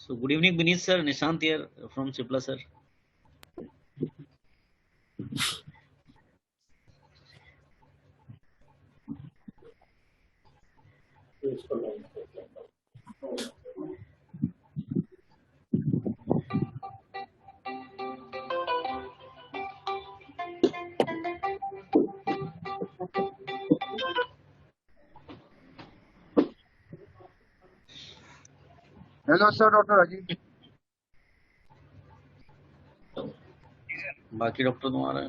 So good evening, Vineet sir. Nishant here from Cipla sir. Hello, sir, Dr. Rajeev. बाकी doctor तुम्हारे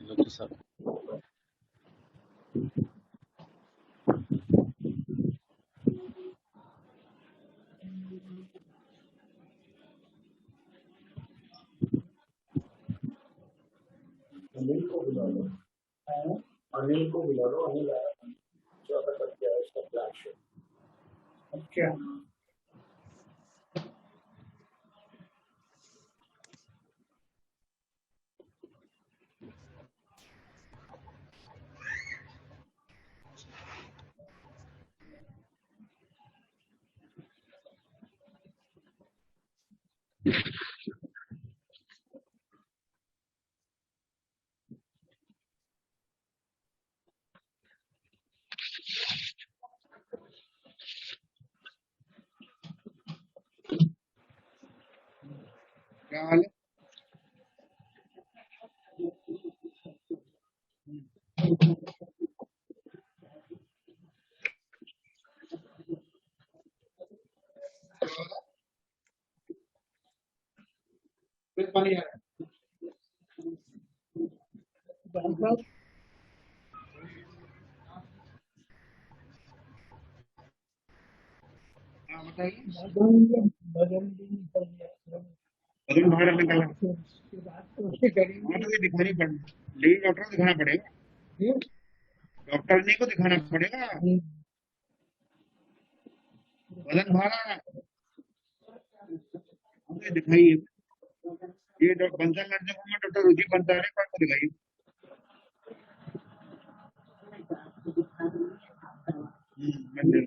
doctor साहब अनिल को बुला लो। अनिल को बुला लो। अनिल आया जो अगर बच गया उसका फ्लैश अब क्या क्या हाल है? फिर पानी आ रहा है। हाँ, बताइए। वजन बाहर निकाला। हाँ, तो ये दिखानी पड़ लेकिन डॉक्टर को दिखाना पड़ेगा। डॉक्टर जी को दिखाना पड़ेगा। वजन बाहर आ रहा है। हाँ, तो ये दिखाइए। ये डॉक्टर बंसल लड़ने को मैं डॉक्टर रुचि बनता है पर को दिखाइए। मंदिर।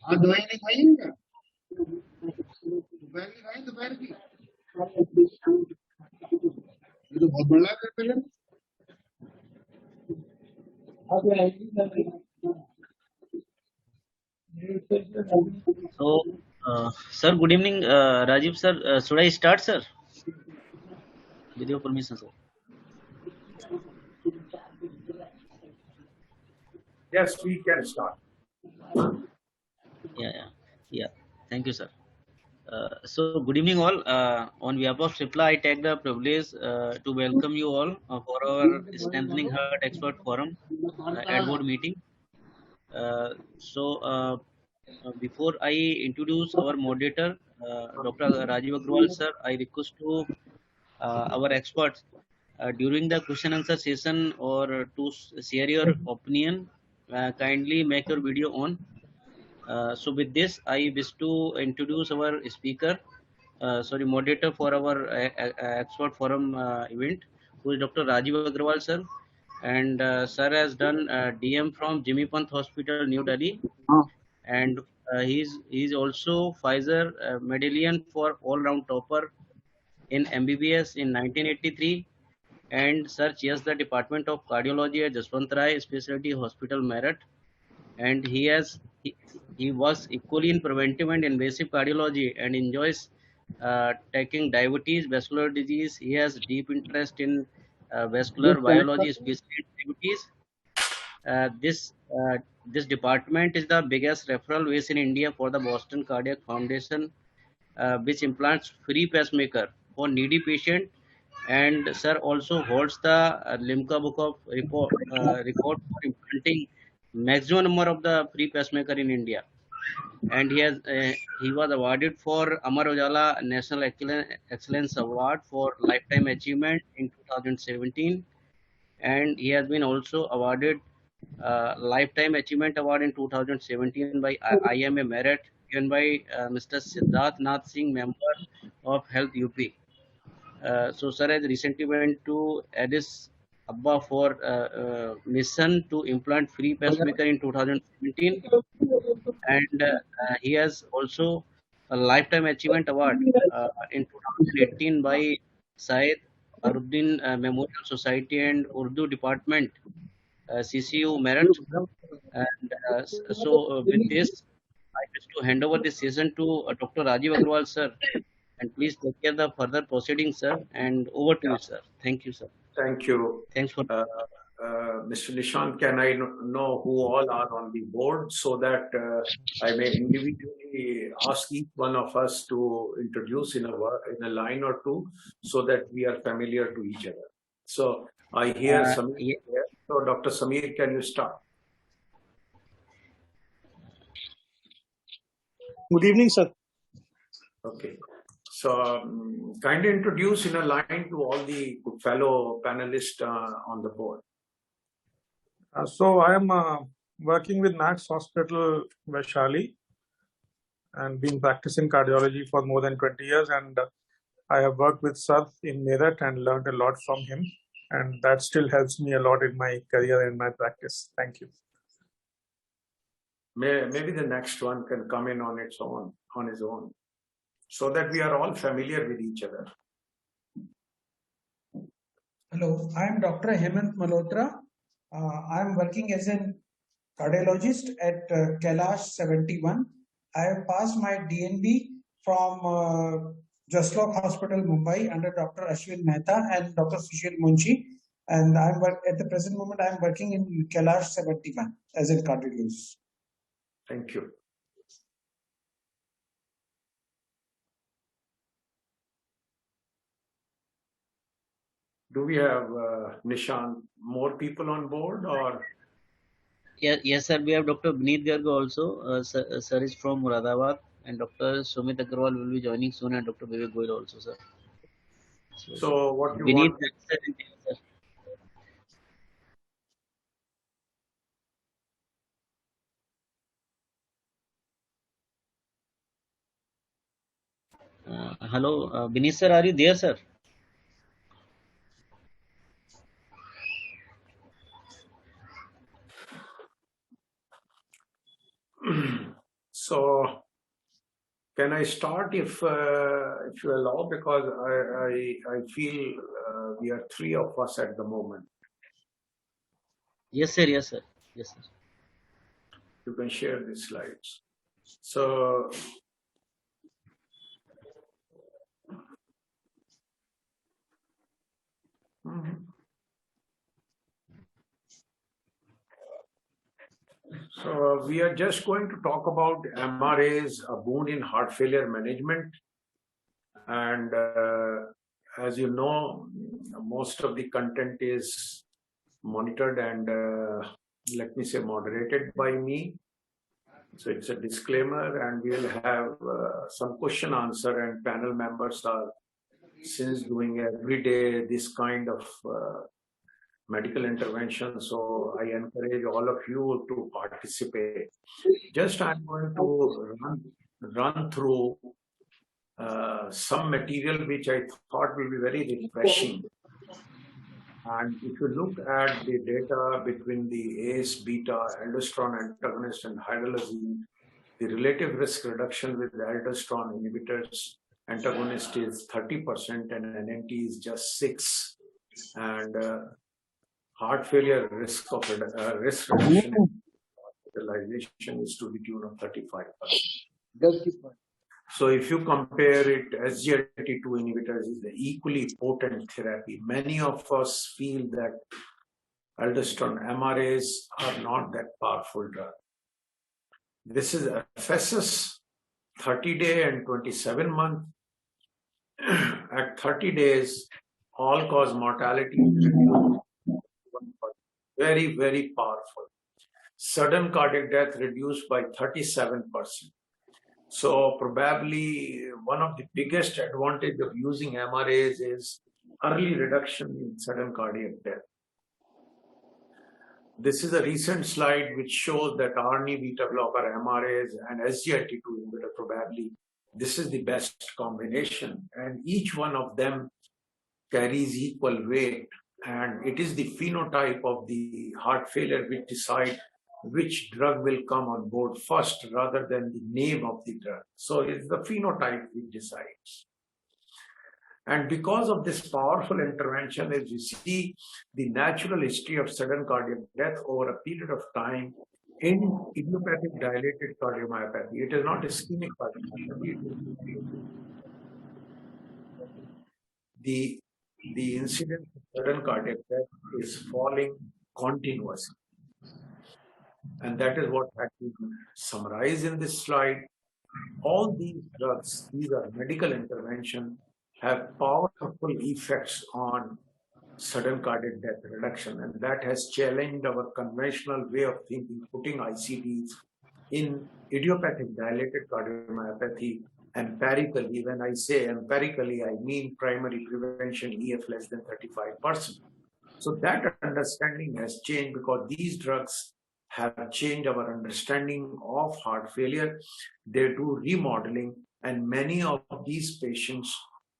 हाँ, दवाई नहीं खाई क्या? दोपहर की खाई दोपहर की। ये तो बहुत बड़ा है पहले। So sir, good evening, Rajiv sir. Should I start, sir? With your permission, sir. Yes, we can start. Yeah. Thank you, sir. So good evening, all. On behalf of Cipla, I take the privilege to welcome you all for our Strengthening Heart Expert Forum ad board meeting. So before I introduce our moderator, Dr. Rajeev Aggarwal sir, I request to our experts during the question answer session or to share your opinion, kindly make your video on. So with this, I wish to introduce our speaker, sorry, moderator for our expert forum event, who is Dr. Rajeev Aggarwal sir. And sir has done DM from Jimmy Pant Hospital, New Delhi, हाँ, and he's also Pfizer medallion for all-round topper in MBBS in 1983, and sir chairs the Department of Cardiology at Jaswant Rai Specialty Hospital, Meerut, and he was equally in preventive and invasive cardiology and enjoys taking diabetes, vascular disease. He has deep interest in vascular disconnect biology, कर especially diabetes. Uh, this uh, this department is the biggest referral base in India for the Boston Cardiac Foundation, which implants free pacemaker for needy patient. And sir also holds the Limca Book of record for implanting maximum number of the free pacemaker in India. and he was awarded for Amar Ujala National Excellence Award for Lifetime Achievement in 2017, and he has been also awarded Lifetime Achievement Award in 2017 by IMA Merit, given by Mr. Siddharth Nath Singh, member of Health UP. So, sir has recently went to Addis Ababa for mission to implant free pacemaker in 2017, and he has also a Lifetime Achievement Award in 2018 by Syed Aruddin Memorial Society and Urdu Department, CCU Merit. And with this, I wish to hand over this session to Dr. Rajeev Aggarwal, sir. And please take care of the further proceedings, sir. And over to Yeah. you, sir. Thank you, sir. Thank you. Thanks for. Mr. Nishant, can I know who all are on the board so that I may individually ask each one of us to introduce in a line or two so that we are familiar to each other. So I hear Samir here. So Dr. Samir, can you start? Good evening, sir. Okay. So kindly introduce in a line to all the fellow panelists on the board. So I am working with Max Hospital, Vaishali, and been practicing cardiology for more than 20 years. And I have worked with Sar in Meerut and learned a lot from him. And that still helps me a lot in my career and my practice. Thank you. Maybe the next one can come in on his own, so that we are all familiar with each other. Hello, I am Dr. Hemant Malhotra. I am working as a cardiologist at Kailash 71. I have passed my DNB from Jaslok Hospital, Mumbai, under Dr. Ashwin Mehta and Dr. Sushil Munshi. And at the present moment, I am working in Kailash 71 as a cardiologist. Thank you. Do we have, Nishant, more people on board or? Yes, sir. We have Dr. Vineet Garg also. Sir is from Muradabad, and Dr. Sumit Aggarwal will be joining soon, and Dr. Vivek Goyal also, sir. So what you Vineet, want? sir. Hello, Vineet sir, are you there, sir? So can I start if you allow, because I feel we are three of us at the moment. Yes, sir. Yes, sir. Yes, sir. You can share the slides. So So we are just going to talk about MRAs, a boon in heart failure management. And as you know, most of the content is monitored and let me say moderated by me. So it's a disclaimer, and we'll have some question answer, and panel members are since doing every day this kind of medical intervention. So I encourage all of you to participate. Just I'm going to run through some material which I thought will be very refreshing. And if you look at the data between the ACE, beta, aldosterone antagonist, and hydrolazine, the relative risk reduction with the aldosterone inhibitors antagonist is 30% and NNT is just 6%. And heart failure risk reduction hospitalization is to the tune of 35%. So if you compare it, SGLT2 inhibitors is the equally potent therapy. Many of us feel that aldosterone MRAs are not that powerful drug. This is FSS 30-day and 27-month. At 30 days, all-cause mortality is very, very powerful. Sudden cardiac death reduced by 37%. So probably one of the biggest advantage of using MRAs is early reduction in sudden cardiac death. This is a recent slide which shows that ARNI beta blocker MRAs and SGLT2 inhibitor probably this is the best combination, and each one of them carries equal weight, and it is the phenotype of the heart failure which decide which drug will come on board first rather than the name of the drug. So it's the phenotype which decides. And because of this powerful intervention, as you see the natural history of sudden cardiac death over a period of time in idiopathic dilated cardiomyopathy, it is not ischemic cardiomyopathy. The incidence of sudden cardiac death is falling continuously. And that is what I can summarize in this slide. All these drugs, these are medical intervention, have powerful effects on sudden cardiac death reduction, and that has challenged our conventional way of thinking, putting ICDs in idiopathic dilated cardiomyopathy empirically. When I say empirically, I mean primary prevention EF less than 35%. So that understanding has changed because these drugs have changed our understanding of heart failure. They do remodeling, and many of these patients,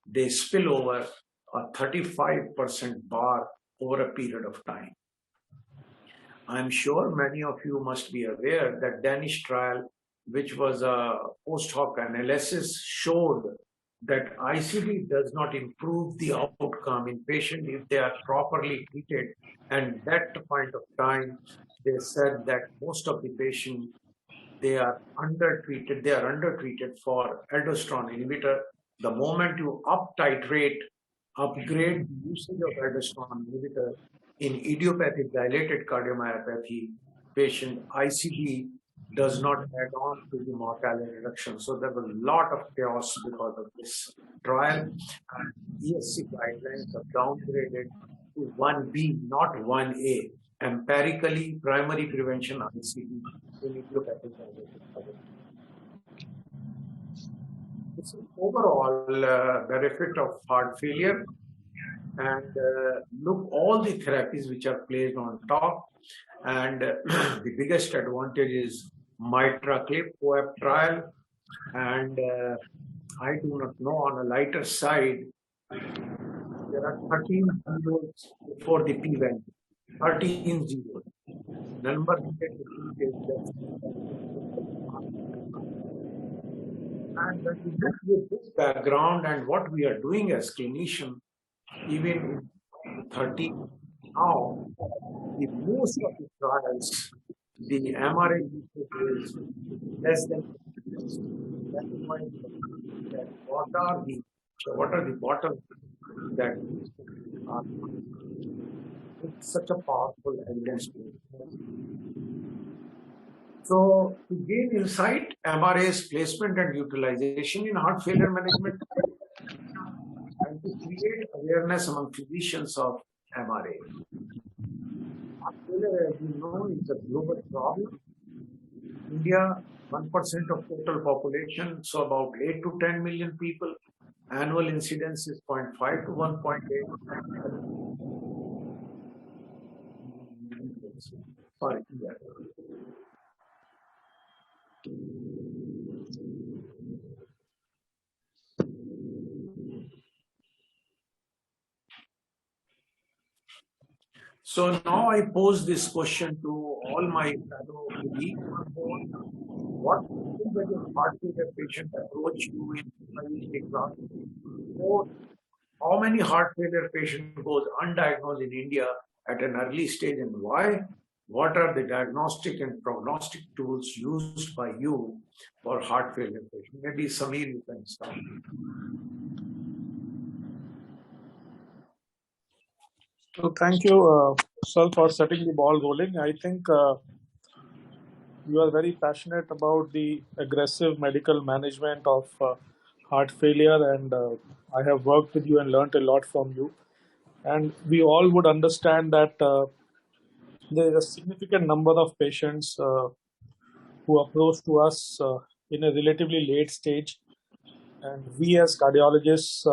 they spill over a 35% bar over a period of time. I'm sure many of you must be aware that Danish trial, which was a post hoc analysis, showed that ICD does not improve the outcome in patients if they are properly treated. And at that point of time, they said that most of the patients, they are undertreated for aldosterone inhibitor. The moment you upgrade the usage of aldosterone inhibitor in idiopathic dilated cardiomyopathy patient, ICD does not add on to the mortality reduction. So there was a lot of chaos because of this trial. And ESC guidelines are downgraded to 1B, not 1A. Empirically, primary prevention ICD in idiopathic dilated cardiomyopathy. This is overall benefit of heart failure. And look all the therapies which are placed on top, and the biggest advantage is MITRA clip web trial, and I do not know, on a lighter side there are 13 zeros for the p-value, 13 zeros. Number and with this background and what we are doing as clinician, even in 13 now, the most of the trials, the MRA usage is less than 50%. That is why what are the bottles that are it's such a powerful evidence. So to gain insight, MRA's placement and utilization in heart failure management, and to create awareness among physicians of MRA. Heart failure, as you know, is a global problem. India, 1% of total population, so about 8 to 10 million people. Annual incidence is 0.5 to 1.8. Sorry, yeah. So now I pose this question to all my fellow colleagues on board. What when a heart failure patient approach you in class? Or how many heart failure patient goes undiagnosed in India at an early stage, and why? What are the diagnostic and prognostic tools used by you for heart failure patient? Maybe Samir, you can start. So thank you, sir, for setting the ball rolling. I think you are very passionate about the aggressive medical management of heart failure, and I have worked with you and learned a lot from you. And we all would understand that there is a significant number of patients who approach to us in a relatively late stage. And we as cardiologists,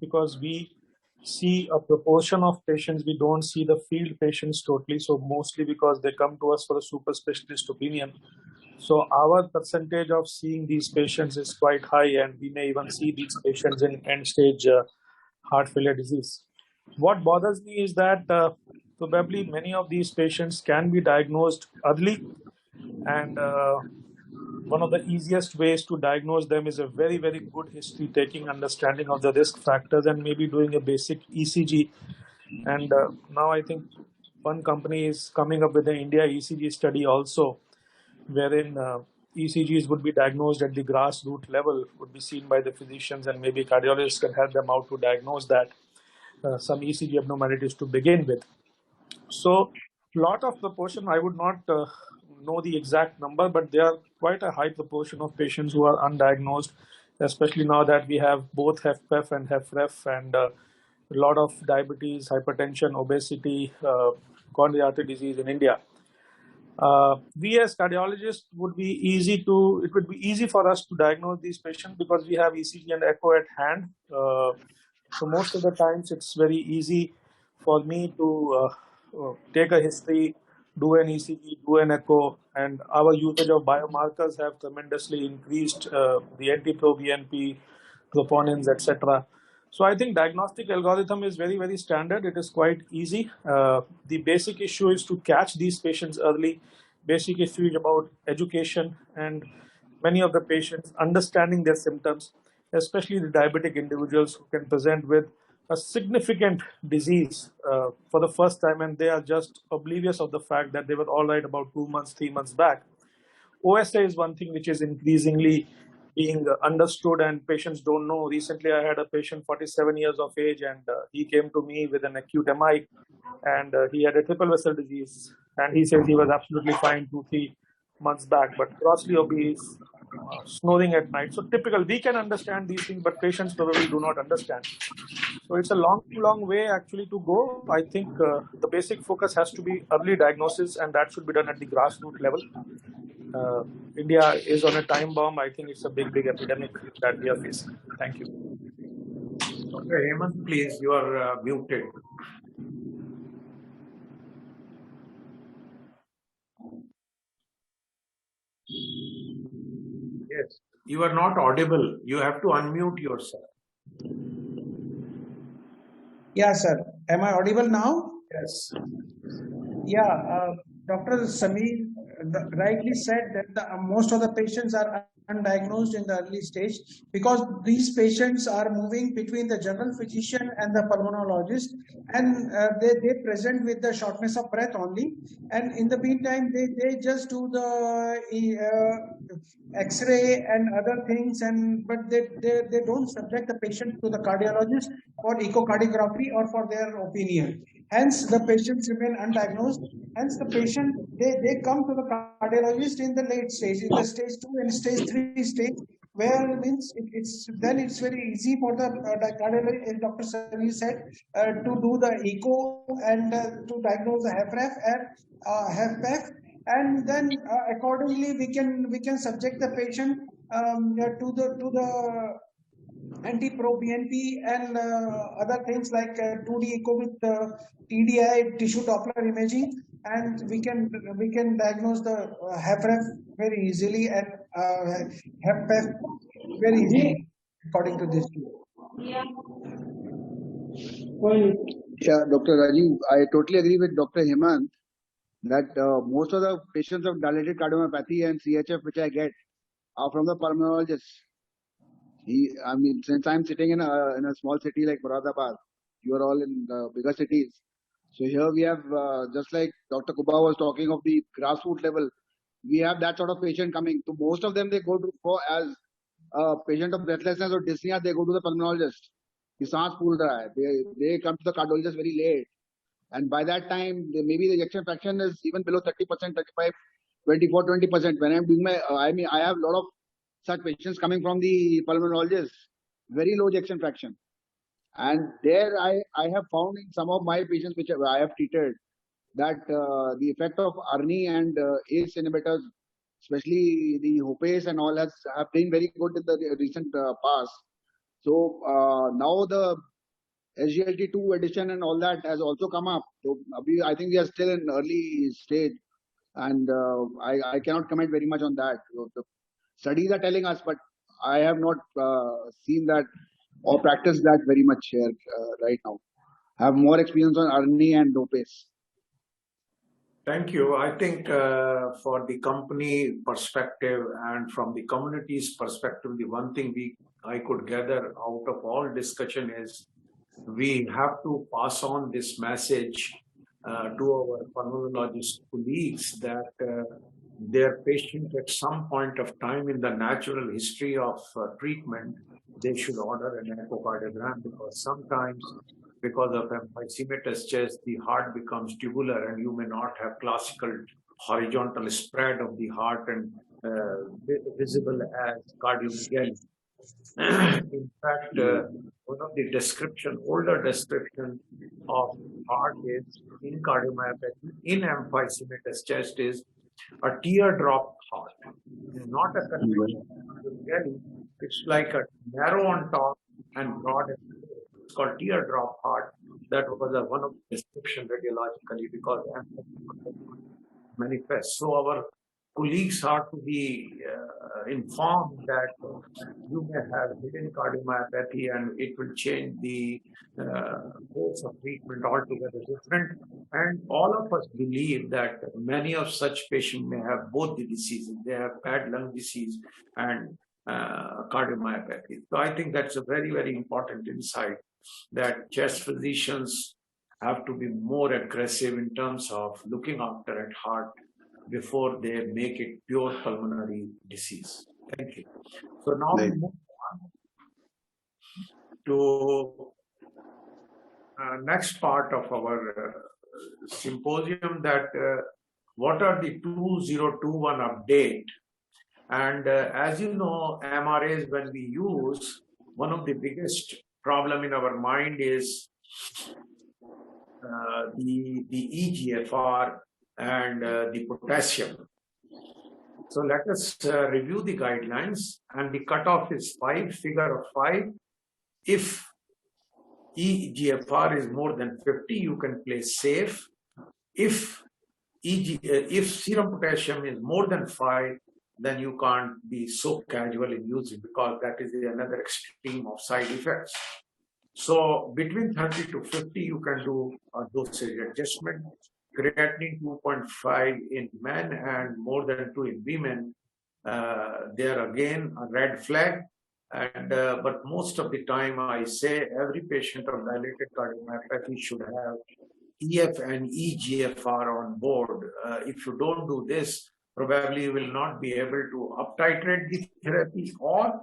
because we see a proportion of patients, we don't see the field patients totally. So mostly because they come to us for a super specialist opinion. So our percentage of seeing these patients is quite high, and we may even see these patients in end stage heart failure disease. What bothers me is that probably many of these patients can be diagnosed early, and one of the easiest ways to diagnose them is a very, very good history taking, understanding of the risk factors, and maybe doing a basic ECG. And now I think one company is coming up with an India ECG study also, wherein ECGs would be diagnosed at the grassroots level, would be seen by the physicians, and maybe cardiologists can help them out to diagnose that some ECG abnormalities to begin with. So, lot of proportion, I would not know the exact number, but there are quite a high proportion of patients who are undiagnosed, especially now that we have both HFpEF and HFrEF, and a lot of diabetes, hypertension, obesity, coronary artery disease in India. We as cardiologists it would be easy for us to diagnose these patients because we have ECG and echo at hand. So most of the times it's very easy for me to take a history, do an ECG, do an echo, and our usage of biomarkers have tremendously increased, the NT-proBNP, troponins, etc. So I think diagnostic algorithm is very, very standard. It is quite easy. The basic issue is to catch these patients early. Basic issue is about education and many of the patients understanding their symptoms, especially the diabetic individuals who can present with a significant disease for the first time, and they are just oblivious of the fact that they were all right about 2 months, 3 months back. OSA is one thing which is increasingly being understood, and patients don't know. Recently, I had a patient 47 years of age, and he came to me with an acute MI, and he had a triple vessel disease, and he says he was absolutely fine 2-3 months back, but grossly obese, snoring at night. So typical, we can understand these things, but patients probably do not understand. So it's a long, long way actually to go. I think the basic focus has to be early diagnosis, and that should be done at the grassroots level. India is on a time bomb. I think it's a big, big epidemic that we are facing. Thank you. Dr. Hemant, please, you are muted. Yes, you are not audible. You have to unmute yourself. Yeah, sir. Am I audible now? Yes. Yeah, Dr. Sameer rightly said that most of the patients are undiagnosed in the early stage because these patients are moving between the general physician and the pulmonologist, and they present with the shortness of breath only, and in the meantime they just do the X-ray and other things, and but they don't subject the patient to the cardiologist for echocardiography or for their opinion. Hence, the patients remain undiagnosed. Hence, the patient they come to the cardiologist in the late stage, in the stage 2 and stage 3 stage, where means it's very easy for the cardiologist, as Dr. Savi said, to do the echo and to diagnose the HFrEF and HFpEF, and then accordingly we can subject the patient to the NT-proBNP and other things like 2D echo with TDI, tissue Doppler imaging, and we can diagnose the HFrEF very easily and HFpEF very easily according to this. Yeah, Dr. Rajeev, I totally agree with Dr. Hemant that most of the patients of dilated cardiomyopathy and CHF which I get are from the pulmonologist. I mean, since I'm sitting in a small city like Moradabad, you are all in the bigger cities. So here we have, just like Dr. Kuba was talking of the grassroots level, we have that sort of patient coming. So most of them, they go to, for as a patient of breathlessness or dyspnea, they go to the pulmonologist. They come to the cardiologist very late. And by that time, maybe the ejection fraction is even below 30%, 35, 24, 20%. When I'm doing my, I have a lot of such patients coming from the pulmonologist, very low ejection fraction. And there I have found in some of my patients which I have treated that the effect of ARNI and ACE inhibitors especially the Hopes and all have been very good in the recent past. So now the SGLT2 addition and all that has also come up. So I think we are still in early stage, and I cannot comment very much on that. So the studies are telling us, but I have not seen that or practiced that very much here right now. I have more experience on Arni and Lopez. Thank you. I think for the company perspective and from the community's perspective, the one thing I could gather out of all discussion is we have to pass on this message to our pulmonologist colleagues that their patient at some point of time in the natural history of treatment, they should order an echocardiogram, because sometimes because of emphysematous chest, the heart becomes tubular and you may not have classical horizontal spread of the heart and visible as cardiomegaly. In fact, one of the older description of heart is in cardiomyopathy, in emphysematous chest is a teardrop heart. It's not a conventional cardiomegaly. It's like a narrow on top and broad. It's called teardrop heart. That was one of the description radiologically, because manifest. So our colleagues are to be informed that you may have hidden cardiomyopathy and it will change the course of treatment altogether different. And all of us believe that many of such patients may have both the diseases. They have bad lung disease and cardiomyopathy. So I think that's a very, very important insight, that chest physicians have to be more aggressive in terms of looking after at heart before they make it pure pulmonary disease. Thank you. So now we move on to next part of our symposium, that what are the 2021 update. And as you know, MRAs, when we use, one of the biggest problem in our mind is the EGFR and the potassium. So let us review the guidelines, and the cutoff is 5, figure of 5. If EGFR is more than 50, you can play safe. If serum potassium is more than 5, then you can't be so casual in using, because that is another extreme of side effects. So between 30 to 50, you can do a dosage adjustment. Creatinine 2.5 in men and more than 2 in women. They are again a red flag. And but most of the time I say every patient of dilated cardiomyopathy should have EF and EGFR on board. If you don't do this, probably you will not be able to up-titrate the therapy, or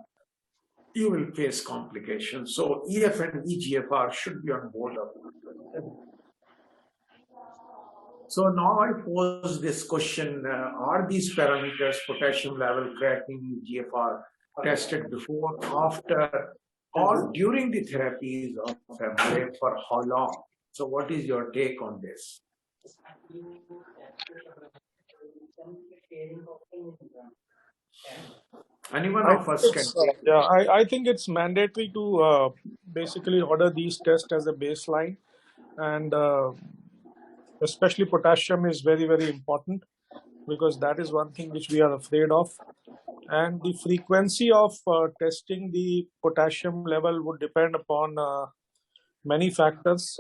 you will face complications. So EF and EGFR should be on board. So now I pose this question, are these parameters, potassium level, creatinine, EGFR, tested before, after, or during the therapies of MRA, for how long? So what is your take on this? Anyone of us can take Yeah, I think it's mandatory to basically order these tests as a baseline, and especially potassium is very, very important, because that is one thing which we are afraid of. And the frequency of testing the potassium level would depend upon many factors.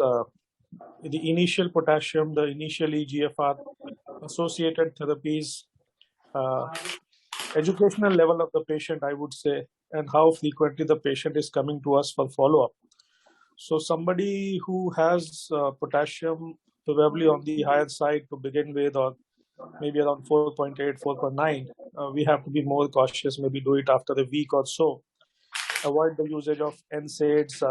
The initial potassium, the initial EGFR, associated therapies, educational level of the patient, I would say, and how frequently the patient is coming to us for follow-up. So somebody who has potassium probably on the higher side to begin with, or maybe around 4.8, 4.9, we have to be more cautious, maybe do it after a week or so. Avoid the usage of NSAIDs,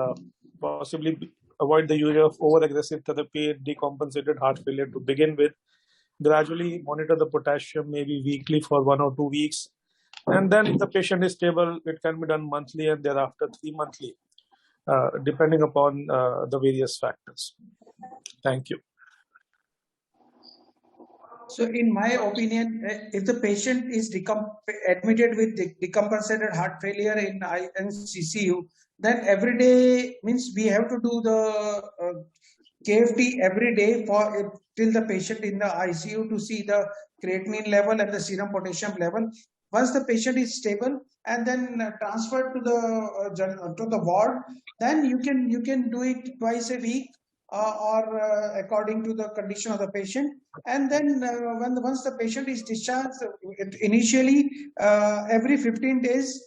possibly avoid the use of over-aggressive therapy, decompensated heart failure to begin with. Gradually monitor the potassium, maybe weekly for 1 or 2 weeks. And then if the patient is stable, it can be done monthly and thereafter 3 monthly, depending upon the various factors. Thank you. So in my opinion, if the patient is admitted with decompensated heart failure in CCU, then every day means we have to do the KFT every day for till the patient in the ICU to see the creatinine level and the serum potassium level. Once the patient is stable and then transferred to the ward, then you can do it twice a week or according to the condition of the patient. And then once the patient is discharged, initially every 15 days,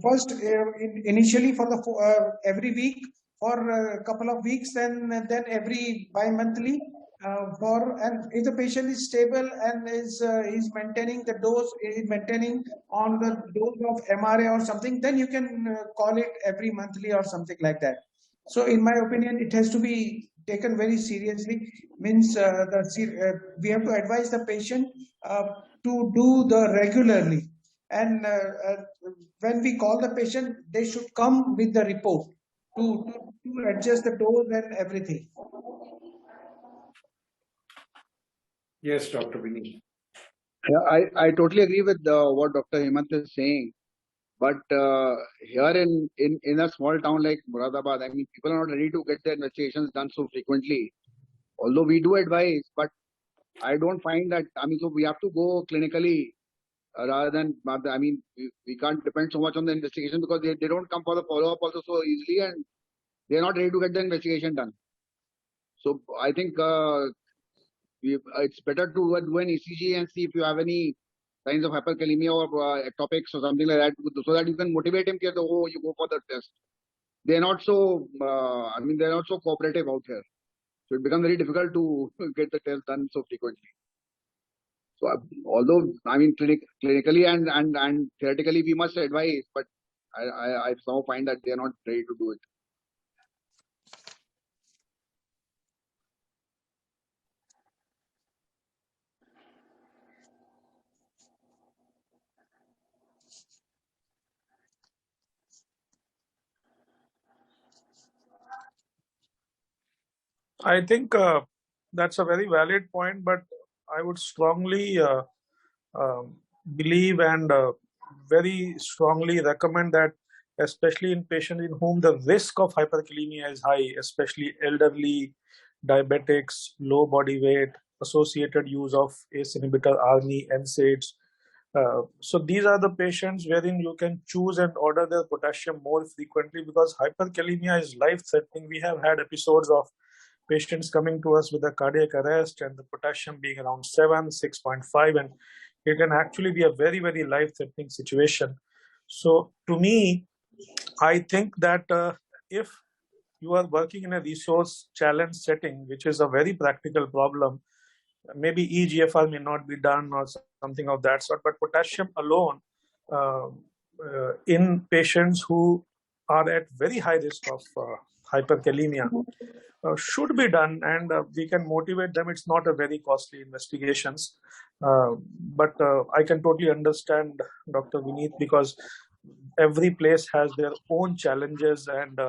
first initially for the every week for a couple of weeks, then every bi-monthly. And if the patient is stable and is maintaining the dose, is maintaining on the dose of MRA or something, then you can call it every monthly or something like that. So in my opinion, it has to be taken very seriously. Means we have to advise the patient to do the regularly. And when we call the patient, they should come with the report to adjust the dose and everything. Yes, Dr. Vinny. Yeah, I totally agree with what Dr. Hemant is saying. But here in a small town like Muradabad, I mean, people are not ready to get their investigations done so frequently. Although we do advise, but I don't find that, I mean, so we have to go clinically rather than, I mean, we can't depend so much on the investigation because they don't come for the follow-up also so easily and they're not ready to get the investigation done. So I think it's better to do an ECG and see if you have any signs of hyperkalemia or ectopics or something like that, so that you can motivate him that, oh, you go for the test. They're not so, I mean, they're not so cooperative out here. So it becomes very difficult to get the test done so frequently. So although, I mean, clinically and theoretically we must advise, but I somehow find that they're not ready to do it. I think that's a very valid point, but I would strongly believe and very strongly recommend that, especially in patients in whom the risk of hyperkalemia is high, especially elderly, diabetics, low body weight, associated use of ACE inhibitor, ARNI, NSAIDs. So these are the patients wherein you can choose and order their potassium more frequently, because hyperkalemia is life-threatening. We have had episodes of patients coming to us with a cardiac arrest and the potassium being around 7, 6.5, and it can actually be a very, very life-threatening situation. So to me, I think that if you are working in a resource challenge setting, which is a very practical problem, maybe EGFR may not be done or something of that sort, but potassium alone uh, in patients who are at very high risk of hyperkalemia should be done, and we can motivate them. It's not a very costly investigations, but I can totally understand Dr. Vineet, because every place has their own challenges and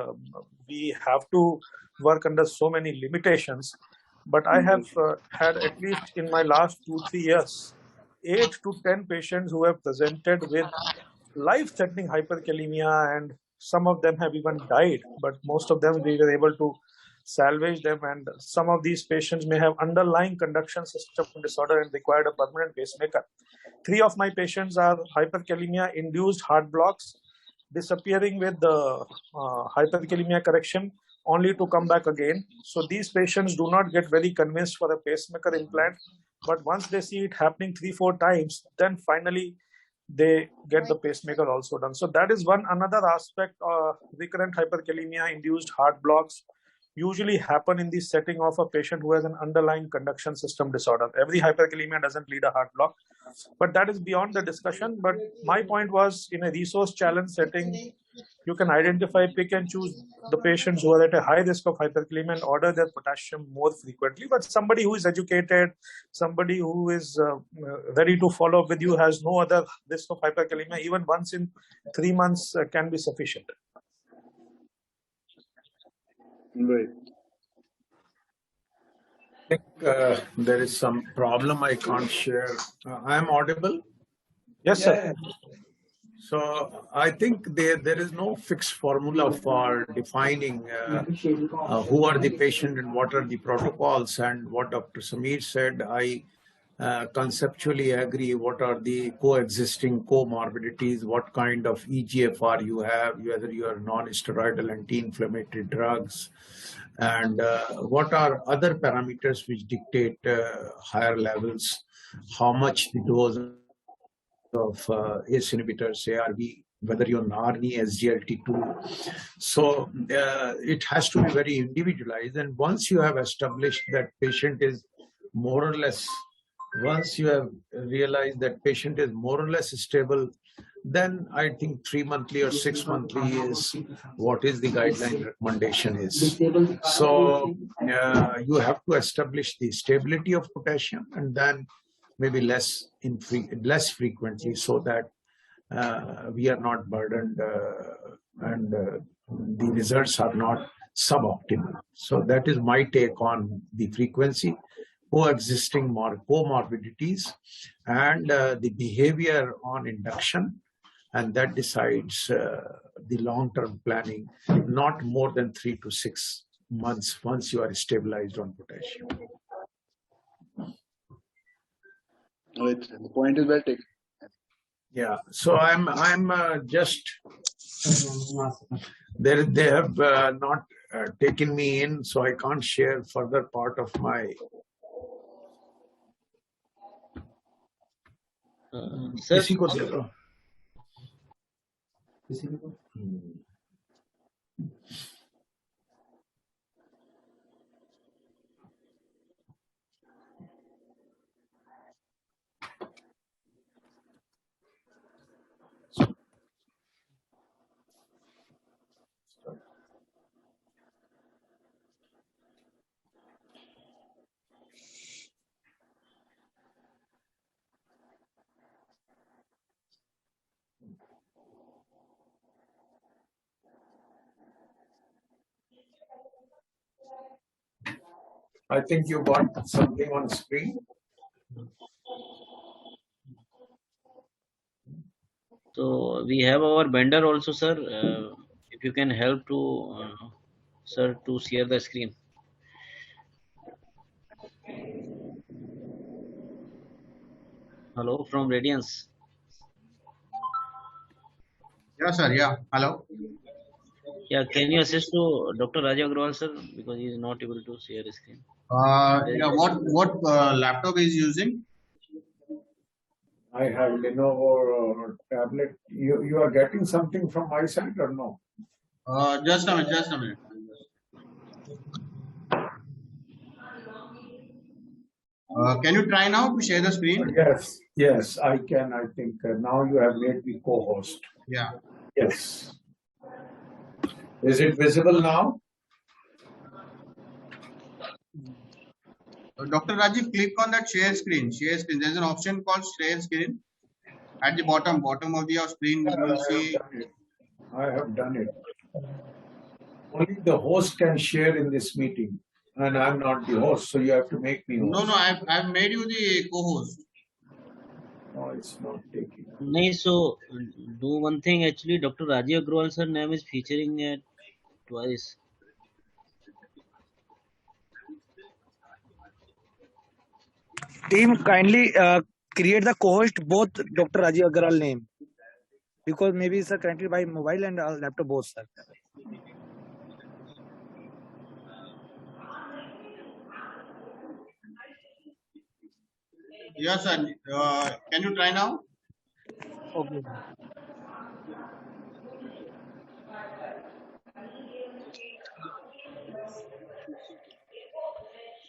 we have to work under so many limitations. But I have had, at least in my last 2-3 years, 8 to 10 patients who have presented with life-threatening hyperkalemia, and some of them have even died, but most of them we were able to salvage them. And some of these patients may have underlying conduction system disorder and required a permanent pacemaker. 3 of my patients are hyperkalemia induced heart blocks, disappearing with the hyperkalemia correction only to come back again. So these patients do not get very convinced for a pacemaker implant, but once they see it happening 3-4 times, then finally they get the pacemaker also done. So that is one another aspect. Recurrent hyperkalemia induced heart blocks usually happen in the setting of a patient who has an underlying conduction system disorder. Every hyperkalemia doesn't lead a heart block, but that is beyond the discussion. But my point was, in a resource challenge setting, you can identify, pick and choose the patients who are at a high risk of hyperkalemia and order their potassium more frequently. But somebody who is educated, somebody who is ready to follow up with you, has no other risk of hyperkalemia, even once in 3 months can be sufficient. Right. I think there is some problem I can't share. I am audible. Yes, sir. So I think there is no fixed formula for defining who are the patient and what are the protocols. And what Dr. Sameer said, I conceptually agree. What are the coexisting comorbidities? What kind of EGFR you have, whether you are non-steroidal anti-inflammatory drugs, and what are other parameters which dictate higher levels, how much the dose of ACE inhibitors, ARB, whether you're on ARNI, SGLT2. So it has to be very individualized. And once you have established that patient is more or less, once you have realized that patient is more or less stable, then I think 3 monthly or 6 monthly is what is the guideline recommendation is. So you have to establish the stability of potassium and then maybe less frequently, so that we are not burdened and the results are not suboptimal. So that is my take on the frequency, coexisting comorbidities, and the behavior on induction, and that decides the long-term planning, not more than 3 to 6 months once you are stabilized on potassium. The point is well taken. Yeah, so I'm just they have not taken me in, so I can't share further part of my. Sir, I think you got something on screen. so we have our vendor also, sir. If you can help to, sir, to share the screen. Hello, from Radiance. Yeah, sir. Yeah. Hello. Yeah, can you assist to Dr. Rajeev Aggarwal, sir, because he is not able to share his screen. Yeah. What laptop is using? I have Lenovo tablet. You are getting something from my side or no? Just a minute. Just a minute. Can you try now to share the screen? Yes, I can. I think now you have made me co-host. Yeah. Yes. Is it visible now? Dr. Rajeev, click on that share screen. Share screen. There's an option called share screen. At the bottom of your screen, you will see. I have done it. Only the host can share in this meeting, and I'm not the host, so you have to make me host. No, I've made you the co-host. No, it's not taking. No, so do one thing. Actually, Dr. Rajeev Aggarwal, sir, name is featuring at twice. Team, kindly create the co-host both Dr. Rajeev Aggarwal name, because maybe it's connected by mobile and laptop both, sir. Yes, sir. Can you try now? Okay.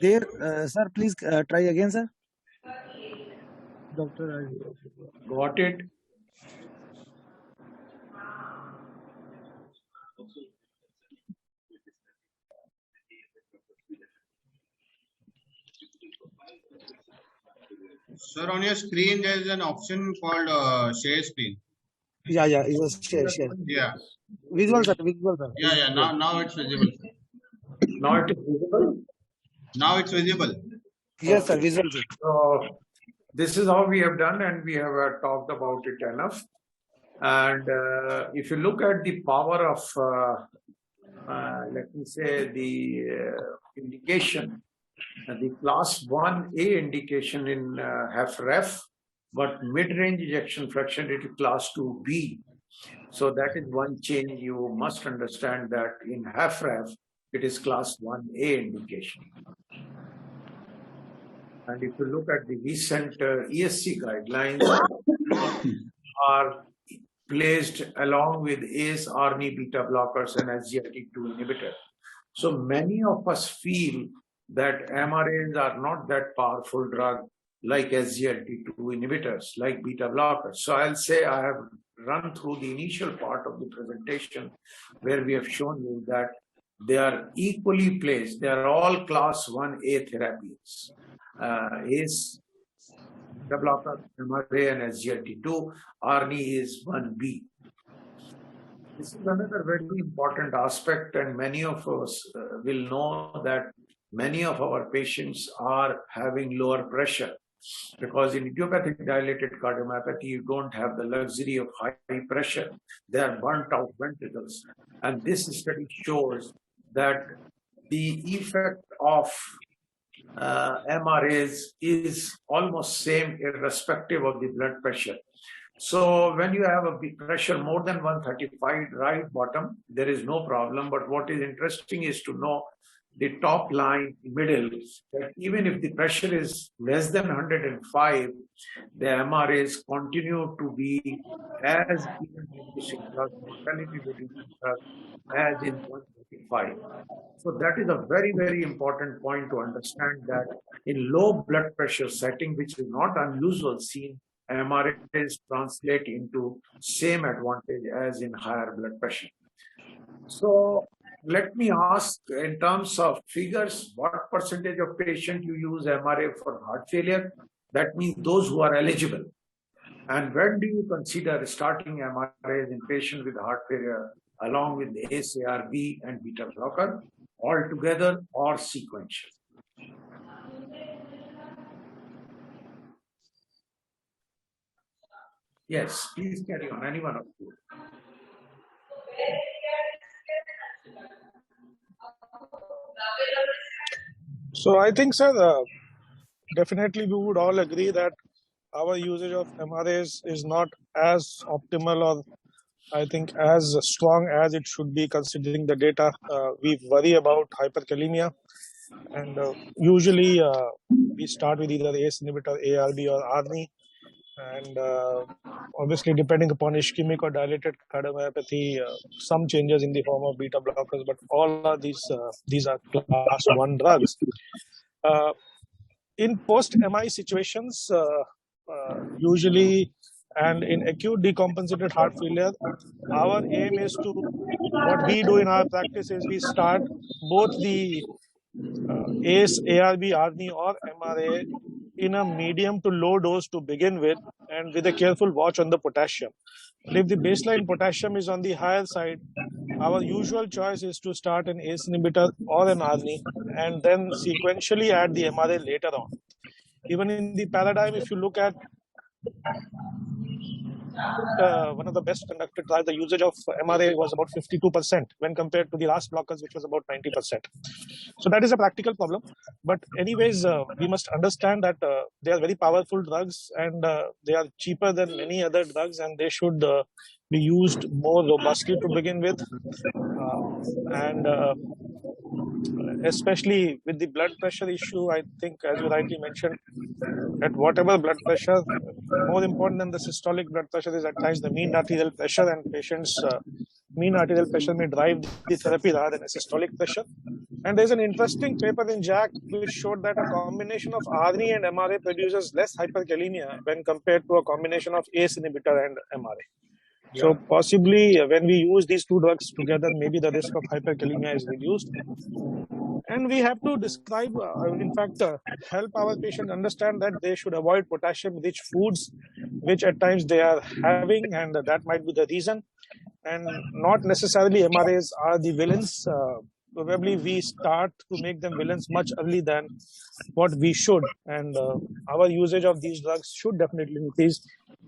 There, sir, please try again, sir. Dr. Rajeev. Got it? Sir, on your screen, there is an option called share screen. Yeah, it's a share. Yeah. Visual, sir. Visual, sir. Yeah. Now it's visible. Now it is visible. Now it's visible. Yes, sir. Okay. Visual. So this is how we have done, and we have talked about it enough. And if you look at the power of, let me say, the indication, the class 1A indication in HFrEF, but mid-range ejection fraction it is class 2B. So that is one change you must understand, that in HFrEF it is class 1A indication. And if you look at the recent ESC guidelines, are placed along with ACE, ARNI, beta blockers, and SGLT2 inhibitor. So many of us feel that MRAs are not that powerful drug like SGLT2 inhibitors, like beta blockers. So I'll say I have run through the initial part of the presentation where we have shown you that they are equally placed. They are all class 1A therapies. ACE, beta blocker, MRA, and SGLT2. ARNI is 1B. This is another very important aspect, and many of us will know that many of our patients are having lower pressure, because in idiopathic dilated cardiomyopathy, you don't have the luxury of high pressure. They are burnt out ventricles. And this study shows that the effect of MRAs is almost same irrespective of the blood pressure. So when you have a pressure more than 135 right bottom, there is no problem. But what is interesting is to know the top line middle, that even if the pressure is less than 105, the MRAs continue to be as inducing drug, mortality reducing drug as in 135. So that is a very, very important point to understand, that in low blood pressure setting, which is not unusual, seen MRAs translate into same advantage as in higher blood pressure. So let me ask, in terms of figures, what percentage of patients you use MRA for heart failure? That means those who are eligible. And when do you consider starting MRAs in patients with heart failure along with ACE, ARB, and beta blocker, all together or sequential? Yes, please carry on, anyone of you. So I think, sir, definitely we would all agree that our usage of MRAs is not as optimal, or I think as strong as it should be, considering the data. We worry about hyperkalemia, and usually we start with either ACE inhibitor, ARB, or ARNI, and obviously depending upon ischemic or dilated cardiomyopathy, some changes in the form of beta blockers, but all are these are class 1 drugs. In post-MI situations, usually, and in acute decompensated heart failure, our aim is to, what we do in our practice is we start both the ACE, ARB, ARNI, or MRA in a medium to low dose to begin with, and with a careful watch on the potassium. But if the baseline potassium is on the higher side, our usual choice is to start an ACE inhibitor or an ARNI, and then sequentially add the MRA later on. Even in the paradigm, if you look at one of the best conducted trials, the usage of MRA was about 52% when compared to the last blockers, which was about 90%. So that is a practical problem. But anyways, we must understand that they are very powerful drugs, and they are cheaper than many other drugs, and they should be used more robustly to begin with. And especially with the blood pressure issue, I think, as you rightly mentioned, at whatever blood pressure, more important than the systolic blood pressure is at times the mean arterial pressure, and patients' mean arterial pressure may drive the therapy rather than a systolic pressure. And there's an interesting paper in JACC which showed that a combination of ARNI and MRA produces less hyperkalemia when compared to a combination of ACE inhibitor and MRA. Yeah. So possibly when we use these two drugs together, maybe the risk of hyperkalemia is reduced. And we have to describe, in fact, help our patient understand that they should avoid potassium-rich foods, which at times they are having, and that might be the reason. And not necessarily MRAs are the villains. probably we start to make them villains much early than what we should, and our usage of these drugs should definitely increase.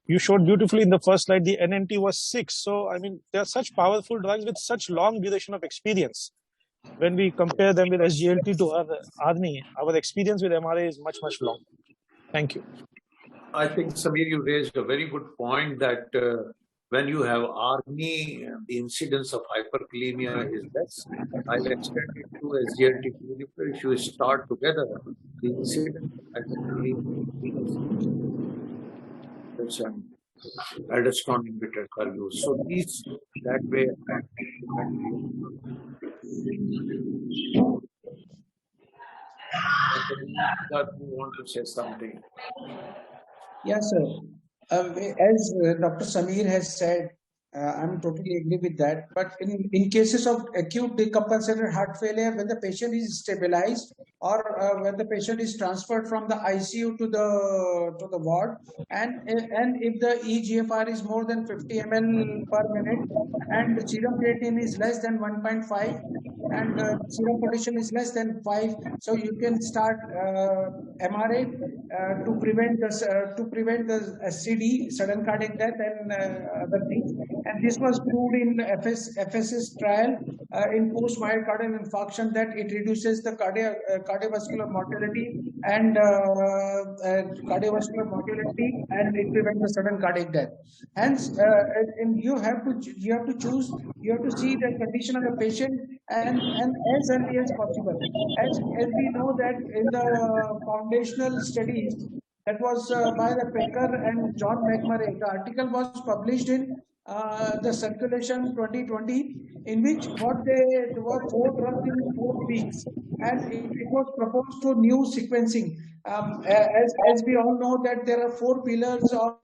You showed beautifully in the first slide the NNT was 6. So I mean, they are such powerful drugs with such long duration of experience. When we compare them with SGLT to ARNI, our experience with MRA is much long. Thank you. I think, Samir, you raised a very good point that when you have ARNI, the incidence of hyperkalemia is less. I'll extend it to SGLT2. If you start together, the incidence of hyperkalemia is aldosterone inhibitors are used. So these that way. You want to say something? Yes, sir. As Dr. Samir has said, I'm totally agree with that. But in cases of acute decompensated heart failure, when the patient is stabilized or when the patient is transferred from the ICU to the ward, and if the eGFR is more than 50 ml per minute and the serum creatinine is less than 1.5 and serum potassium is less than 5, so you can start MRA to prevent the SCD, sudden cardiac death, and other things. And this was proved in FSS trial in post myocardial infarction that it reduces the cardiovascular mortality and cardiovascular mortality, and it prevents the sudden cardiac death. Hence, and you have to choose. You have to see the condition of the patient and as early as possible. As we know that in the foundational studies that was by the Pecker and John McMurray, the article was published in the Circulation 2020, in which there were 4 drugs in 4 weeks, and it was proposed to new sequencing. As we all know that there are 4 pillars of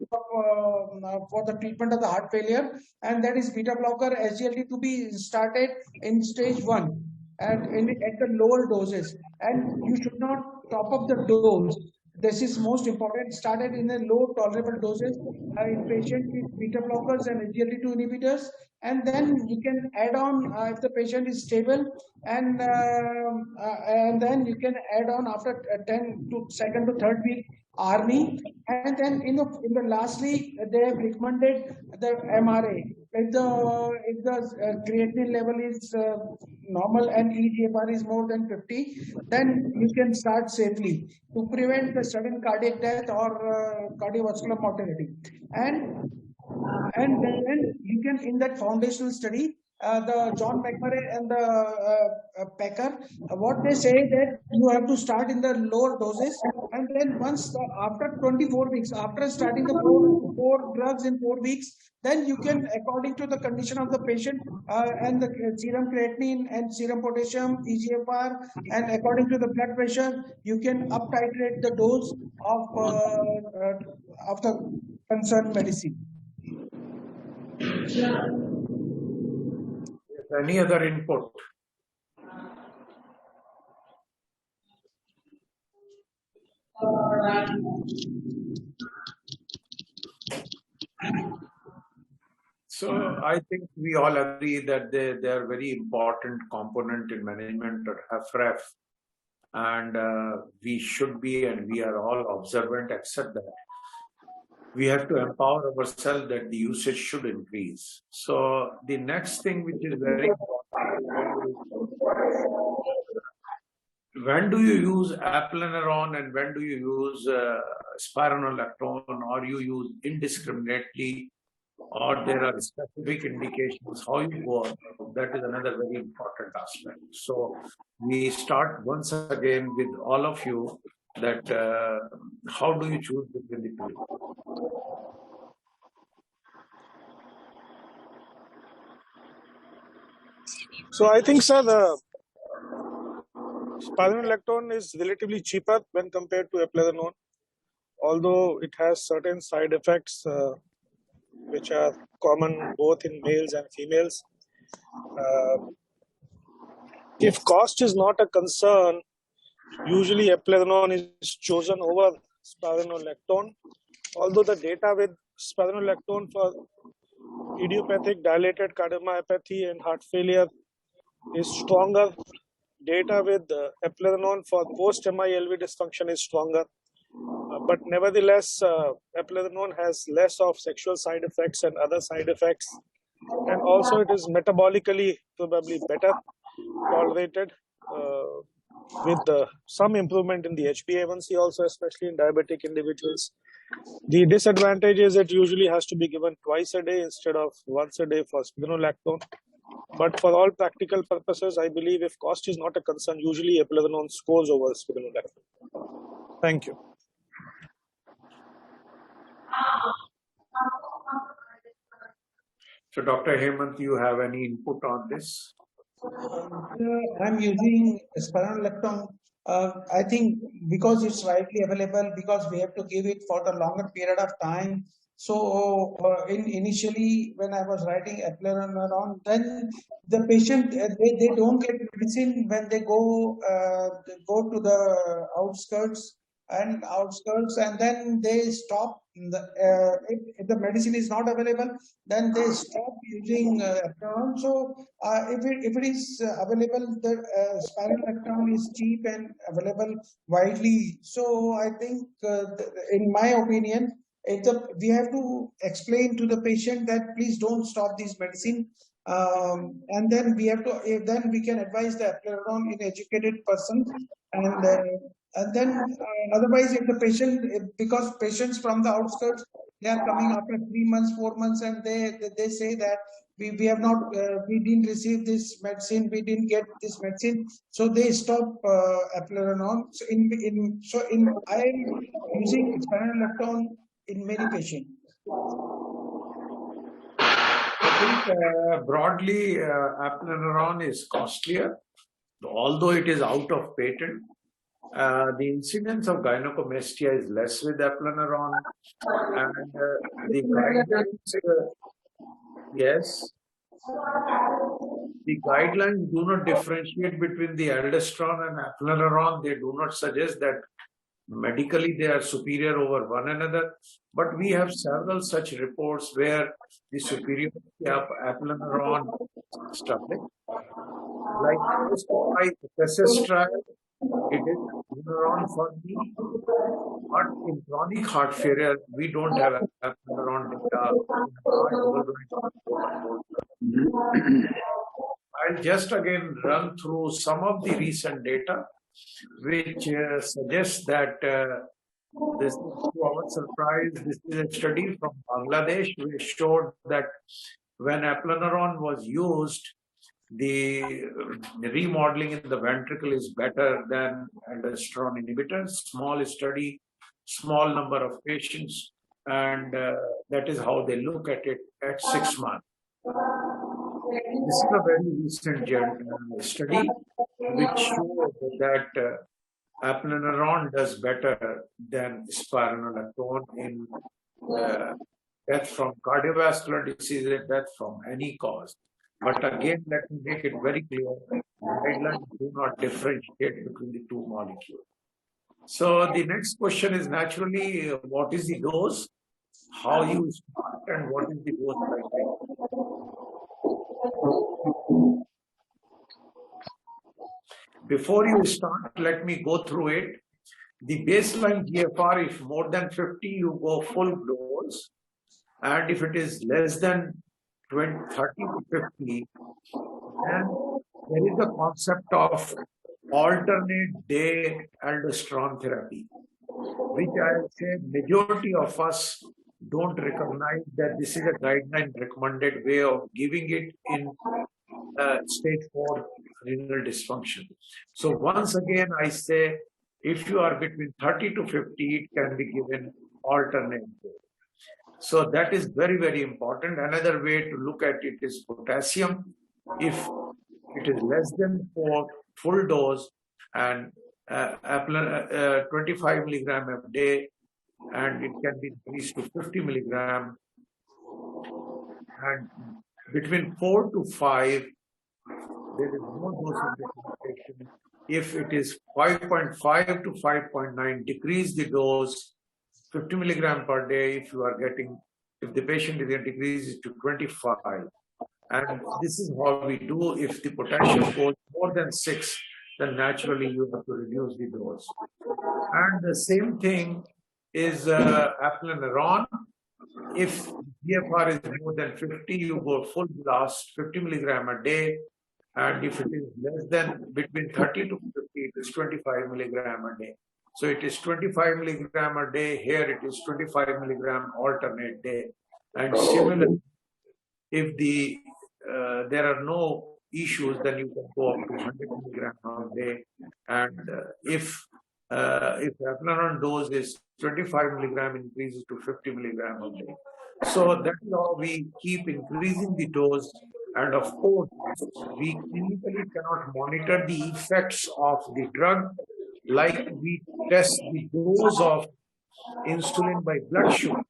for the treatment of the heart failure, and that is beta blocker, SGLT to be started in stage 1 and at the lower doses, and you should not top up the dose. This is most important. Started in a low tolerable doses in patients with beta blockers and SGLT2 inhibitors, and then you can add on if the patient is stable, and then you can add on after 10 to second to third week ARNI, and then in the lastly they have recommended the MRA. If the creatinine level is normal and eGFR is more than 50, then you can start safely to prevent the sudden cardiac death or cardiovascular mortality. And then you can, in that foundational study, the John McMurray and the Pecker, what they say that you have to start in the lower doses, and then after 24 weeks, after starting the four drugs in 4 weeks, then you can, according to the condition of the patient and the serum creatinine and serum potassium, eGFR, and according to the blood pressure, you can up titrate the dose of the concerned medicine. Any other input? So I think we all agree that they are very important component in management of HFrEF, and we should be, and we are all observant, except that we have to empower ourselves that the usage should increase. So the next thing which is very important, when do you use aplenerone and when do you use spironolactone, or you use indiscriminately, or there are specific indications how you go about? That is another very important aspect. So we start once again with all of you that how do you choose between the two? So I think, sir, the spironolactone is relatively cheaper when compared to eplerenone, although it has certain side effects which are common both in males and females. If cost is not a concern, usually eplerenone is chosen over spironolactone, although the data with spironolactone for idiopathic dilated cardiomyopathy and heart failure is stronger. Data with eplerenone for post-MI-LV dysfunction is stronger. But nevertheless, eplerenone has less of sexual side effects and other side effects. And also it is metabolically probably better tolerated with some improvement in the HbA1c also, especially in diabetic individuals. The disadvantage is it usually has to be given twice a day instead of once a day for spironolactone. But for all practical purposes, I believe if cost is not a concern, usually eplerenone scores over spironolactone. Thank you. So, Dr. Hemant, you have any input on this? I'm using spironolactone. I think because it's widely available, because we have to give it for the longer period of time. So initially, when I was writing eplerenone, then the patient they don't get medicine when they go to the outskirts, and then they stop. If the medicine is not available, then they stop using eplerenone. So if it is available, the spironolactone is cheap and available widely. So I think, in my opinion, we have to explain to the patient that please don't stop this medicine, and then we have to. Then we can advise the eplerenone in educated person, and then otherwise, if the patient, because patients from the outskirts, they are coming after 3 months, 4 months, and they say that we have not, we didn't receive this medicine, we didn't get this medicine, so they stop eplerenone. So I am using spironolactone in many patients. I think broadly, eplerenone is costlier, although it is out of patent. The incidence of gynecomastia is less with eplerenone, and the guidelines, yes, the guidelines do not differentiate between the aldosterone and eplerenone. They do not suggest that medically they are superior over one another, but we have several such reports where the superiority of eplerenone is established. Like my thesis trial, it is eplerenone for me, but in chronic heart failure, we don't have eplerenone data. I'll just again run through some of the recent data, which suggests that this is, to our surprise, this is a study from Bangladesh which showed that when eplerenone was used, the remodeling in the ventricle is better than aldosterone inhibitors. Small study, small number of patients, and that is how they look at it at 6 months. This is a very recent study which showed that eplerenone does better than spironolactone in death from cardiovascular disease and death from any cause. But again, let me make it very clear, guidelines do not differentiate between the two molecules. So the next question is naturally, what is the dose, how you start, and what is the dose criteria? Before you start, let me go through it. The baseline GFR, if more than 50, you go full dose. And if it is less than 30 to 50, then there is a concept of alternate day aldosterone therapy, which I would say majority of us don't recognize that this is a guideline recommended way of giving it in stage 4 renal dysfunction. So once again, I say, if you are between 30 to 50, it can be given alternate day. So that is very, very important. Another way to look at it is potassium. If it is less than 4 full dose and 25 milligram a day, and it can be increased to 50 milligram, and between 4 to 5, there is no dose recommendation. If it is 5.5 to 5.9, decrease the dose 50 milligram per day if you are getting, if the patient is going to decrease it to 25. And this is how we do. If the potassium goes more than 6, then naturally you have to reduce the dose. And the same thing is apleneron. If GFR is more than 50, you go full blast, 50 milligram a day. And if it is less than between 30 to 50, it is 25 milligram a day. So it is 25 milligram a day. Here it is 25 milligram alternate day. And similarly, if there are no issues, then you can go up to 100 milligram a day. And if apleneron dose is 25 milligram, increases to 50 milligram a day. So that's how we keep increasing the dose. And of course, we clinically cannot monitor the effects of the drug like we test the dose of insulin by blood sugar.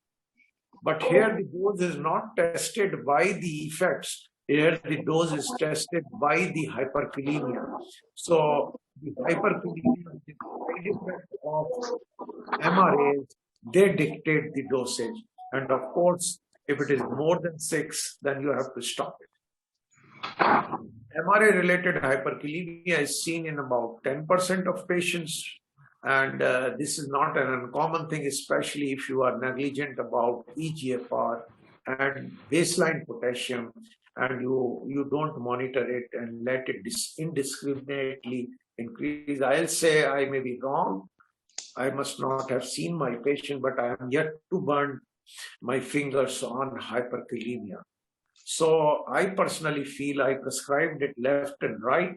But here the dose is not tested by the effects. Here the dose is tested by the hyperkalemia. So the hyperkalemia, the side effect of MRAs, they dictate the dosage. And of course, if it is more than 6, then you have to stop it. MRA-related hyperkalemia is seen in about 10% of patients. And this is not an uncommon thing, especially if you are negligent about eGFR and baseline potassium, and you don't monitor it and let it indiscriminately increase. I'll say I may be wrong. I must not have seen my patient, but I am yet to burn my fingers on hyperkalemia. So I personally feel I prescribed it left and right.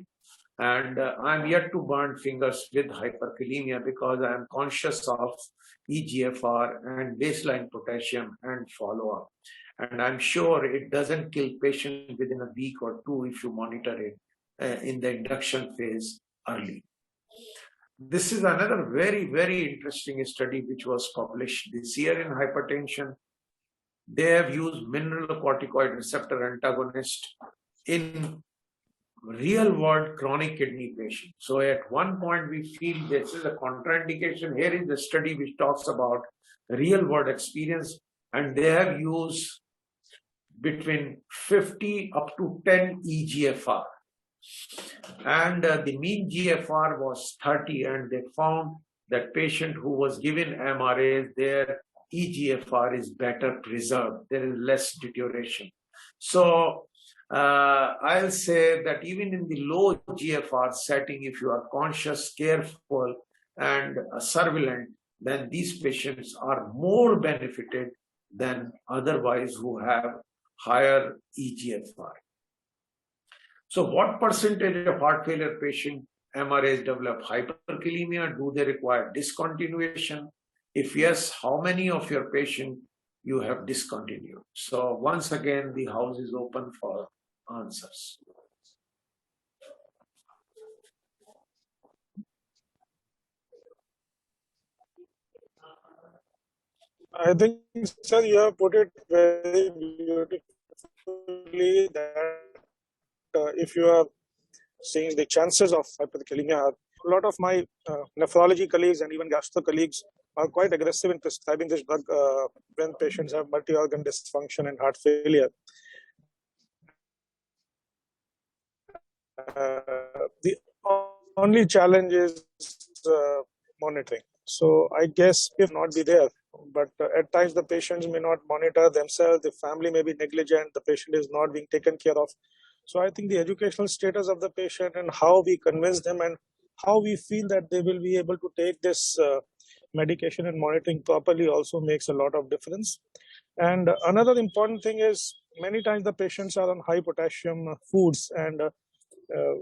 And I'm yet to burn fingers with hyperkalemia because I am conscious of eGFR and baseline potassium and follow-up. And I'm sure it doesn't kill patient within a week or 2 if you monitor it in the induction phase early. This is another very, very interesting study which was published this year in hypertension. They have used mineralocorticoid receptor antagonist in real-world chronic kidney patient. So at one point we feel this is a contraindication. Here is the study which talks about real-world experience, and they have used between 50 up to 10 eGFR. And the mean GFR was 30, and they found that patient who was given MRA, their eGFR is better preserved. There is less deterioration. So I'll say that even in the low GFR setting, if you are conscious, careful, and surveillant, then these patients are more benefited than otherwise who have higher eGFR. So what percentage of heart failure patient MRAs develop hyperkalemia? Do they require discontinuation? If yes, how many of your patients you have discontinued? So once again, the house is open for answers. I think, sir, you have put it very beautifully that if you are seeing the chances of hyperkalemia, a lot of my nephrology colleagues and even gastro colleagues are quite aggressive in prescribing this drug when patients have multi-organ dysfunction and heart failure. The only challenge is monitoring. So I guess if not be there, but at times the patients may not monitor themselves, the family may be negligent, the patient is not being taken care of. So I think the educational status of the patient and how we convince them and how we feel that they will be able to take this medication and monitoring properly also makes a lot of difference. And another important thing is many times the patients are on high potassium foods, and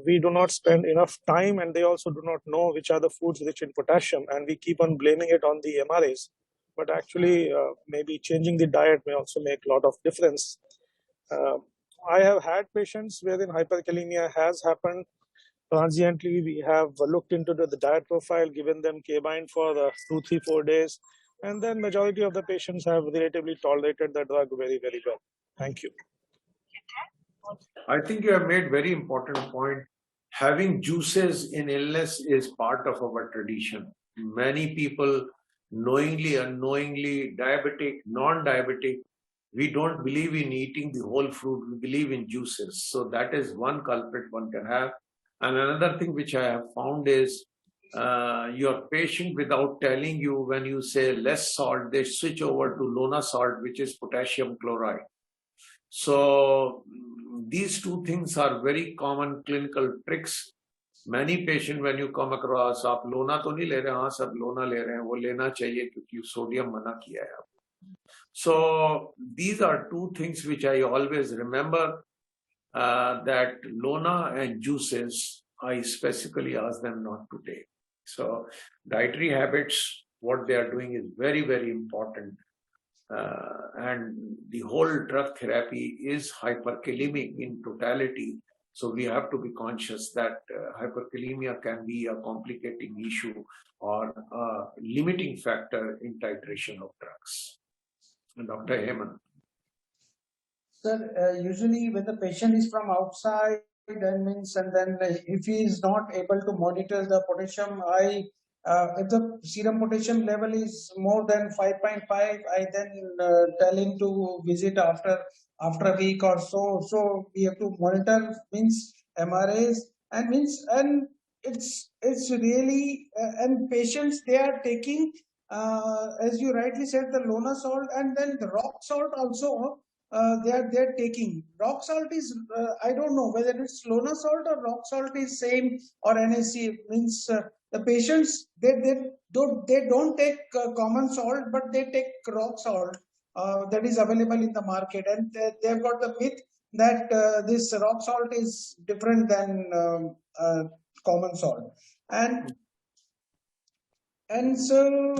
we do not spend enough time, and they also do not know which are the foods rich in potassium, and we keep on blaming it on the MRAs. But actually, maybe changing the diet may also make a lot of difference. I have had patients wherein hyperkalemia has happened transiently. We have looked into the diet profile, given them K-bind for 2, 3, 4 days, and then majority of the patients have relatively tolerated the drug very, very well. Thank you. I think you have made very important point. Having juices in illness is part of our tradition. Many people, knowingly, unknowingly, diabetic, non-diabetic, we don't believe in eating the whole fruit, we believe in juices. So that is one culprit one can have. And another thing which I have found is your patient, without telling you, when you say less salt, they switch over to Lona salt, which is potassium chloride. So these two things are very common clinical tricks. Many patients, when you come across, आप लोना तो नहीं ले रहे, हाँ सब लोना ले रहे हैं, वो लेना चाहिए क्योंकि सोडियम मना किया है. So these are two things which I always remember, that Lona and juices, I specifically ask them not to take. So dietary habits, what they are doing is very, very important. And the whole drug therapy is hyperkalemic in totality. So we have to be conscious that hyperkalemia can be a complicating issue or a limiting factor in titration of drugs. Dr. Hemant. Sir, usually when the patient is from outside, and then if he is not able to monitor the potassium, if the serum potassium level is more than 5.5, I then tell him to visit after a week or so. So we have to monitor MRAs and it's really and patients, they are taking as you rightly said, the Lona salt and then the rock salt also. They're taking rock salt is I don't know whether it's Lona salt or rock salt is same or NaC. The patients they don't take common salt, but they take rock salt that is available in the market, and they've got the myth that this rock salt is different than common salt, and so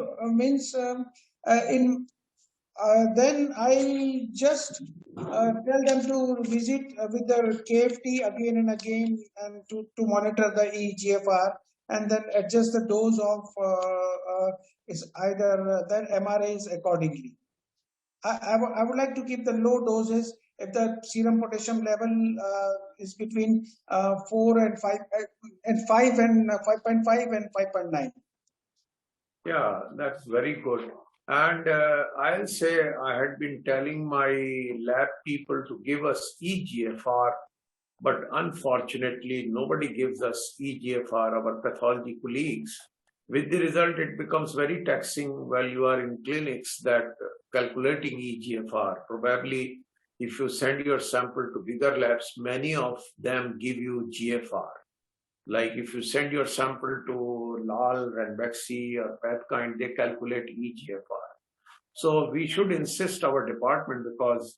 then I just tell them to visit with their KFT again and again and to monitor the eGFR and then adjust the dose of is either the MRAs accordingly. I would like to keep the low doses if the serum potassium level is between 4 and 5 and 5 and 5.5 and 5.9. Yeah, that's very good. And I'll say I had been telling my lab people to give us eGFR, but unfortunately nobody gives us eGFR, our pathology colleagues. With the result, it becomes very taxing while you are in clinics that calculating eGFR. Probably if you send your sample to bigger labs, many of them give you GFR. Like if you send your sample to Lal, Ranbaxy or Pathkind, they calculate eGFR. So we should insist our department, because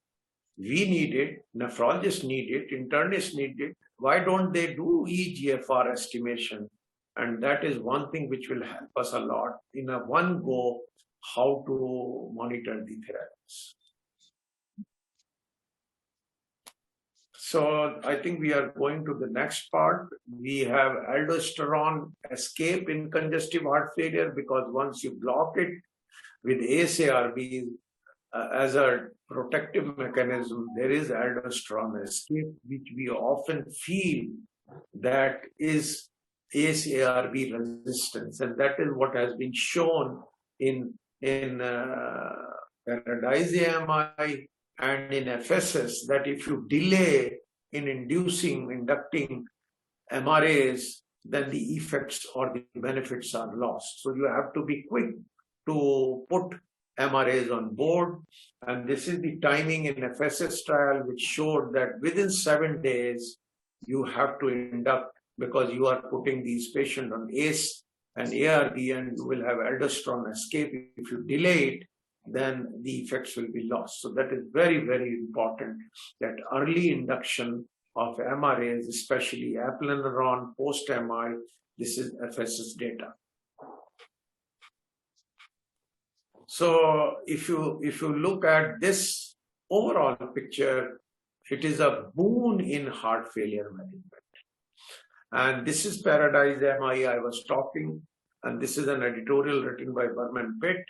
we need it, nephrologists need it, internists need it. Why don't they do eGFR estimation? And that is one thing which will help us a lot in a one go, how to monitor the therapies. So I think we are going to the next part. We have aldosterone escape in congestive heart failure, because once you block it with ACE-ARB as a protective mechanism, there is aldosterone escape, which we often feel that is ACE-ARB resistance, and that is what has been shown in Paradise-AMI and in FSS, that if you delay in inducting MRAs, then the effects or the benefits are lost. So you have to be quick to put MRAs on board. And this is the timing in FSS trial, which showed that within 7 days, you have to induct, because you are putting these patients on ACE and ARB, and you will have aldosterone escape. If you delay it, then the effects will be lost. So that is very, very important, that early induction of MRAs, especially apleneron post-MI, this is FSS data. So if you look at this overall picture, it is a boon in heart failure management. And this is Paradise-AMI I was talking, and this is an editorial written by Berman Pitt.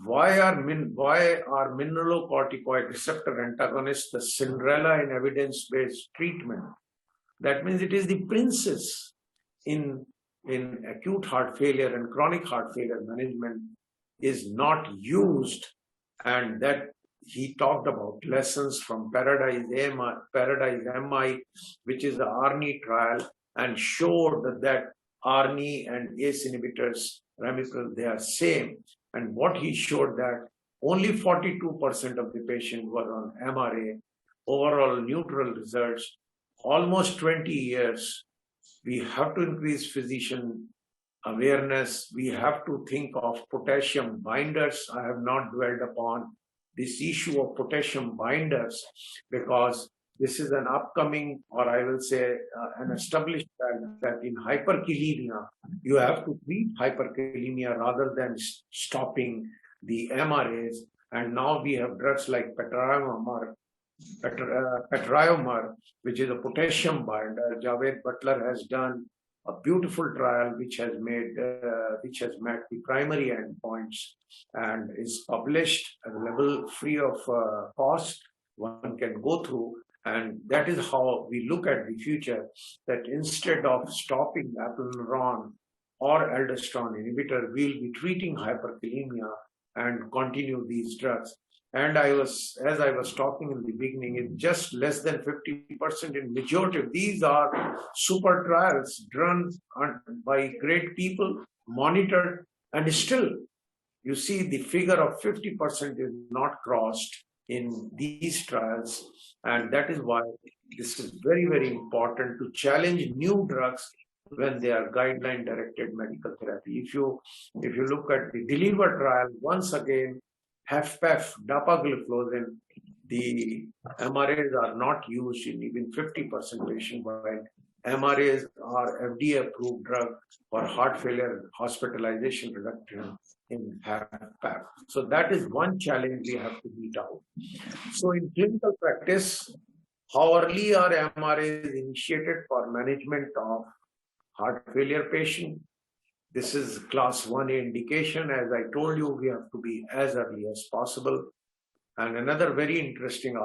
Why are mineralocorticoid receptor antagonists the Cinderella in evidence-based treatment? That means it is the princess in acute heart failure and chronic heart failure management is not used, and that he talked about lessons from Paradise MI, which is the ARNI trial, and showed that ARNI and ACE inhibitors, ramipril, they are same. And what he showed that only 42% of the patients were on MRA, overall neutral results, almost 20 years. We have to increase physician awareness. We have to think of potassium binders. I have not dwelled upon this issue of potassium binders because this is an upcoming, or I will say an established fact that in hyperkalemia, you have to treat hyperkalemia rather than stopping the MRAs. And now we have drugs like petraromar, which is a potassium binder. Javed Butler has done a beautiful trial which has met the primary endpoints and is published, available free of cost. One can go through, and that is how we look at the future, that instead of stopping aplenuron or aldosterone inhibitor, we'll be treating hyperkalemia and continue these drugs. And as I was talking in the beginning, it's just less than 50% in majority. These are super trials run by great people, monitored, and still you see the figure of 50% is not crossed in these trials. And that is why this is very, very important to challenge new drugs when they are guideline-directed medical therapy. If you look at the DELIVER trial, once again, HFpEF, dapagliflozin, the MRAs are not used in even 50% patient, while MRAs are FDA-approved drug for heart failure hospitalization reduction in HFpEF. So that is one challenge we have to beat out. So in clinical practice, how early are MRAs initiated for management of heart failure patient? This is class 1A indication. As I told you, we have to be as early as possible. And another very interesting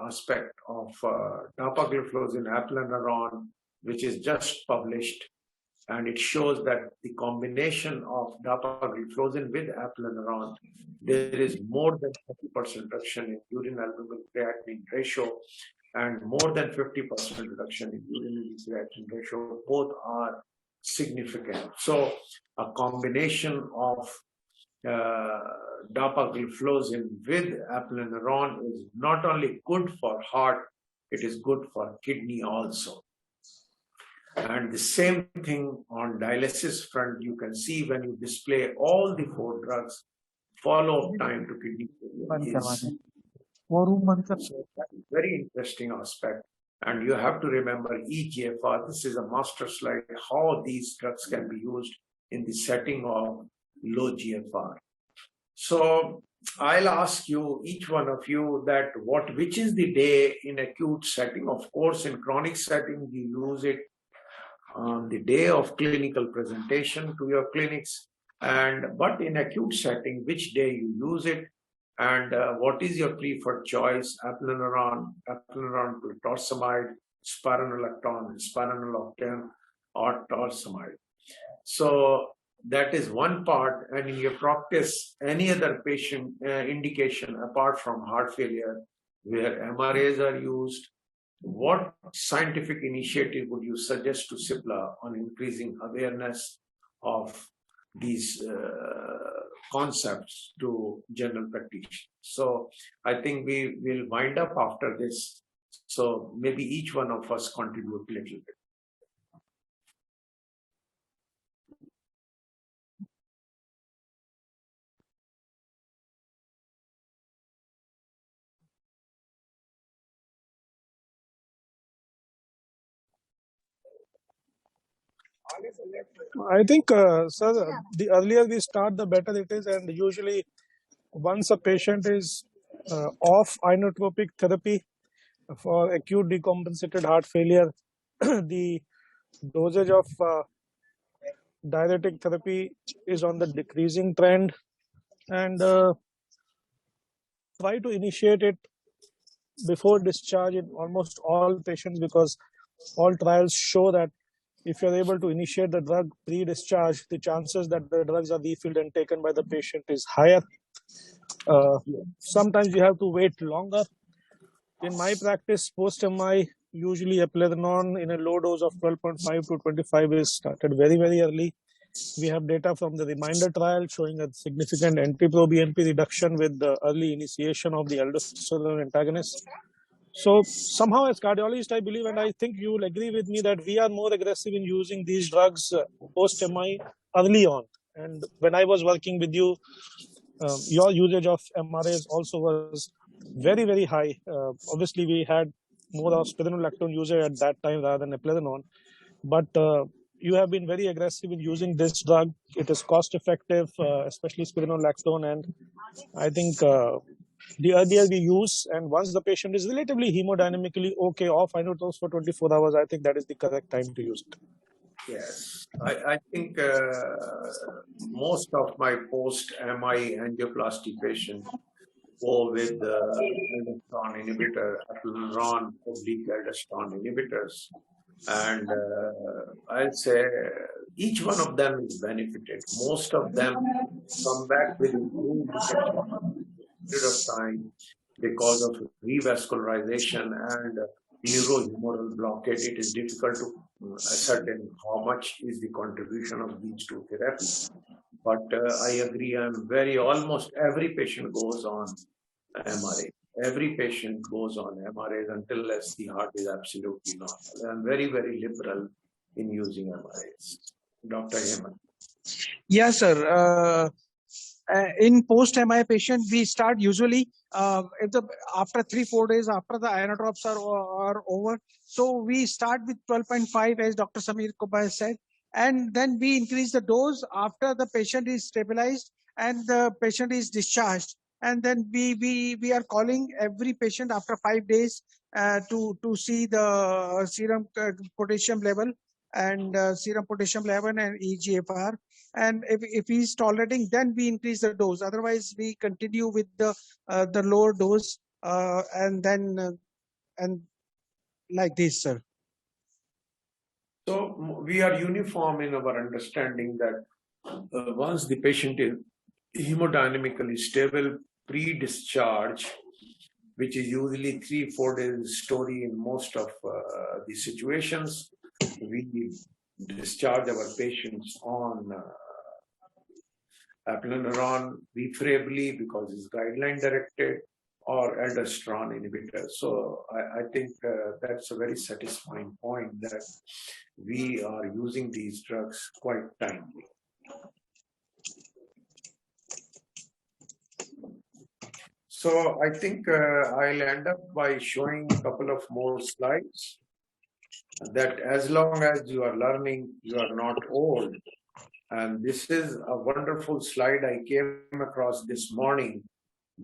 aspect of dapagliflozin aplenuron, which is just published, and it shows that the combination of dapagliflozin with aplenuron, there is more than 30% reduction in urine albumin creatinine ratio and more than 50% reduction in urine creatinine ratio. Both are significant. So a combination of dapagliflozin with aplenuron is not only good for heart, it is good for kidney also. And the same thing on dialysis front, you can see when you display all the 4 drugs, follow-up time to kidney failure is. So that is very interesting aspect. And you have to remember eGFR. This is a master slide, how these drugs can be used in the setting of low GFR. So I'll ask you, each one of you, that which is the day in acute setting? Of course, in chronic setting, we use it on the day of clinical presentation to your clinics. But in acute setting, which day you use it? And what is your preferred choice? Aplenuron to torsemide, spironolactone, spironolactone, or torsemide. So that is one part. And in your practice, any other patient indication apart from heart failure where MRAs are used, what scientific initiative would you suggest to CIPLA on increasing awareness of these concepts to general practitioners? So I think we will wind up after this. So maybe each one of us contribute a little bit. I think, sir, the earlier we start, the better it is. And usually, once a patient is off inotropic therapy for acute decompensated heart failure, the dosage of diuretic therapy is on the decreasing trend, and try to initiate it before discharge in almost all patients, because all trials show that if you're able to initiate the drug pre-discharge, the chances that the drugs are refilled and taken by the patient is higher. Sometimes you have to wait longer. In my practice, post-MI, usually eplerenone in a low dose of 12.5 to 25 is started very, very early. We have data from the reminder trial showing a significant NT-proBNP reduction with the early initiation of the aldosterone antagonist. So somehow as cardiologist, I believe, and I think you will agree with me, that we are more aggressive in using these drugs post-MI early on. And when I was working with you, your usage of MRAs also was very, very high. Obviously, we had more of spironolactone user at that time rather than eplerenone. But you have been very aggressive in using this drug. It is cost effective, especially spironolactone. And I think the earlier we use, and once the patient is relatively hemodynamically okay off inotropes for 24 hours, I think that is the correct time to use it. Yes, I think most of my post-MI angioplasty patients go with aldosterone inhibitor, eplerenone oblique aldosterone inhibitors. And I'll say each one of them is benefited. Most of them come back with improved detection period of time because of revascularization and neurohumoral blockade. It is difficult to ascertain how much is the contribution of these two therapies. But I agree, almost every patient goes on MRA. Every patient goes on MRAs unless the heart is absolutely normal. I'm very, very liberal in using MRAs. Dr. Hemant. Yes, sir. In post-MI patient, we start usually after 3-4 days after the inotropes are over. So we start with 12.5, as Dr. Samir Kubba said, and then we increase the dose after the patient is stabilized and the patient is discharged. And then we are calling every patient after 5 days to see the serum potassium level and serum potassium level and eGFR. And if he's tolerating, then we increase the dose. Otherwise, we continue with the lower dose and then and like this, sir. So we are uniform in our understanding that once the patient is hemodynamically stable pre-discharge, which is usually 3-4 days story in most of the situations, we discharge our patients on eplerenone preferably because it's guideline directed, or aldosterone inhibitor. So I think that's a very satisfying point that we are using these drugs quite timely. So I think I'll end up by showing a couple of more slides that as long as you are learning, you are not old. And this is a wonderful slide I came across this morning,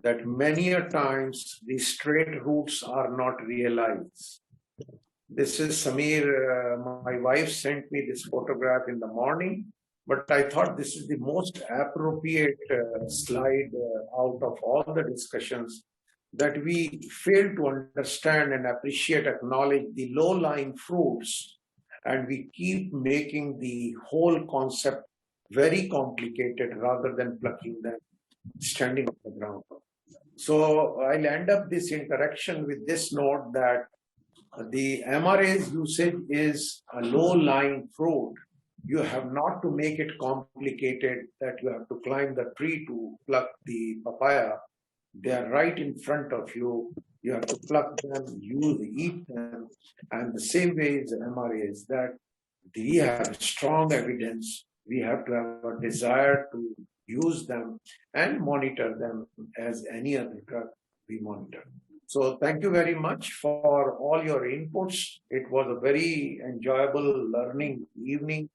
that many a times the straight routes are not realized. This is Samir, my wife sent me this photograph in the morning, but I thought this is the most appropriate slide out of all the discussions, that we fail to understand and appreciate, acknowledge the low-lying fruits, and we keep making the whole concept very complicated rather than plucking them standing on the ground. So I'll end up this interaction with this note that the MRA's usage is a low-lying fruit. You have not to make it complicated that you have to climb the tree to pluck the papaya. They are right in front of you. You have to pluck them, eat them. And the same way is MRAs, that we have strong evidence. We have to have a desire to use them and monitor them as any other drug we monitor. So thank you very much for all your inputs. It was a very enjoyable learning evening.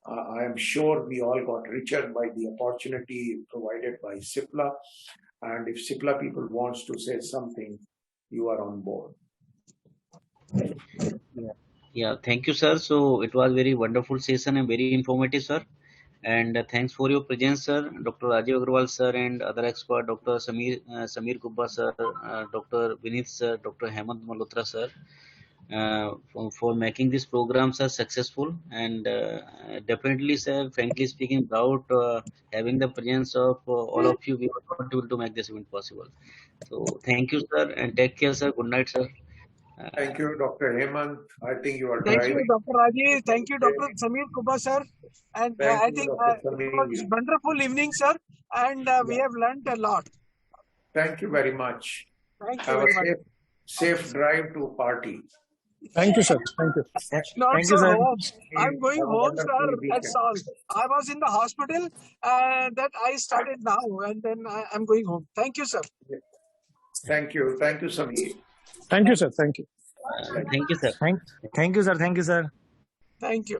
I am sure we all got richer by the opportunity provided by CIPLA. And if CIPLA people wants to say something, you are on board. Yeah, thank you, sir. So it was very wonderful session and very informative, sir. And thanks for your presence, sir. Dr. Rajeev Aggarwal, sir, and other expert, Dr. Samir Gubba, sir, Dr. Vinith, sir, Dr. Hemant Malhotra, sir. for making these programs are successful, and definitely, sir, frankly speaking, without having the presence of all of you, we were not able to make this event possible. So thank you, sir, and take care, sir. Good night, sir. Thank you, Dr. Hemant. I think you are Thank you, driving. Dr. Rajeev. Thank you, Dr. Samir Kuba, sir. And Thank I you, think Dr. it was Samir. wonderful evening, sir. And we have learned a lot. Thank you very much. Thank you Have a very much. safe drive to party. Thank you, sir. Thank you. Not Thank sir, you, sir. home. I'm going Have a home, sir, wonderful at weekend. all. I was in the hospital and that I started now and then I'm going home. Thank you, sir. Thank you. Thank you, Samir. Thank you, sir. Thank you. Thank you, sir. Thank you, sir. Thank you, sir. Thank you.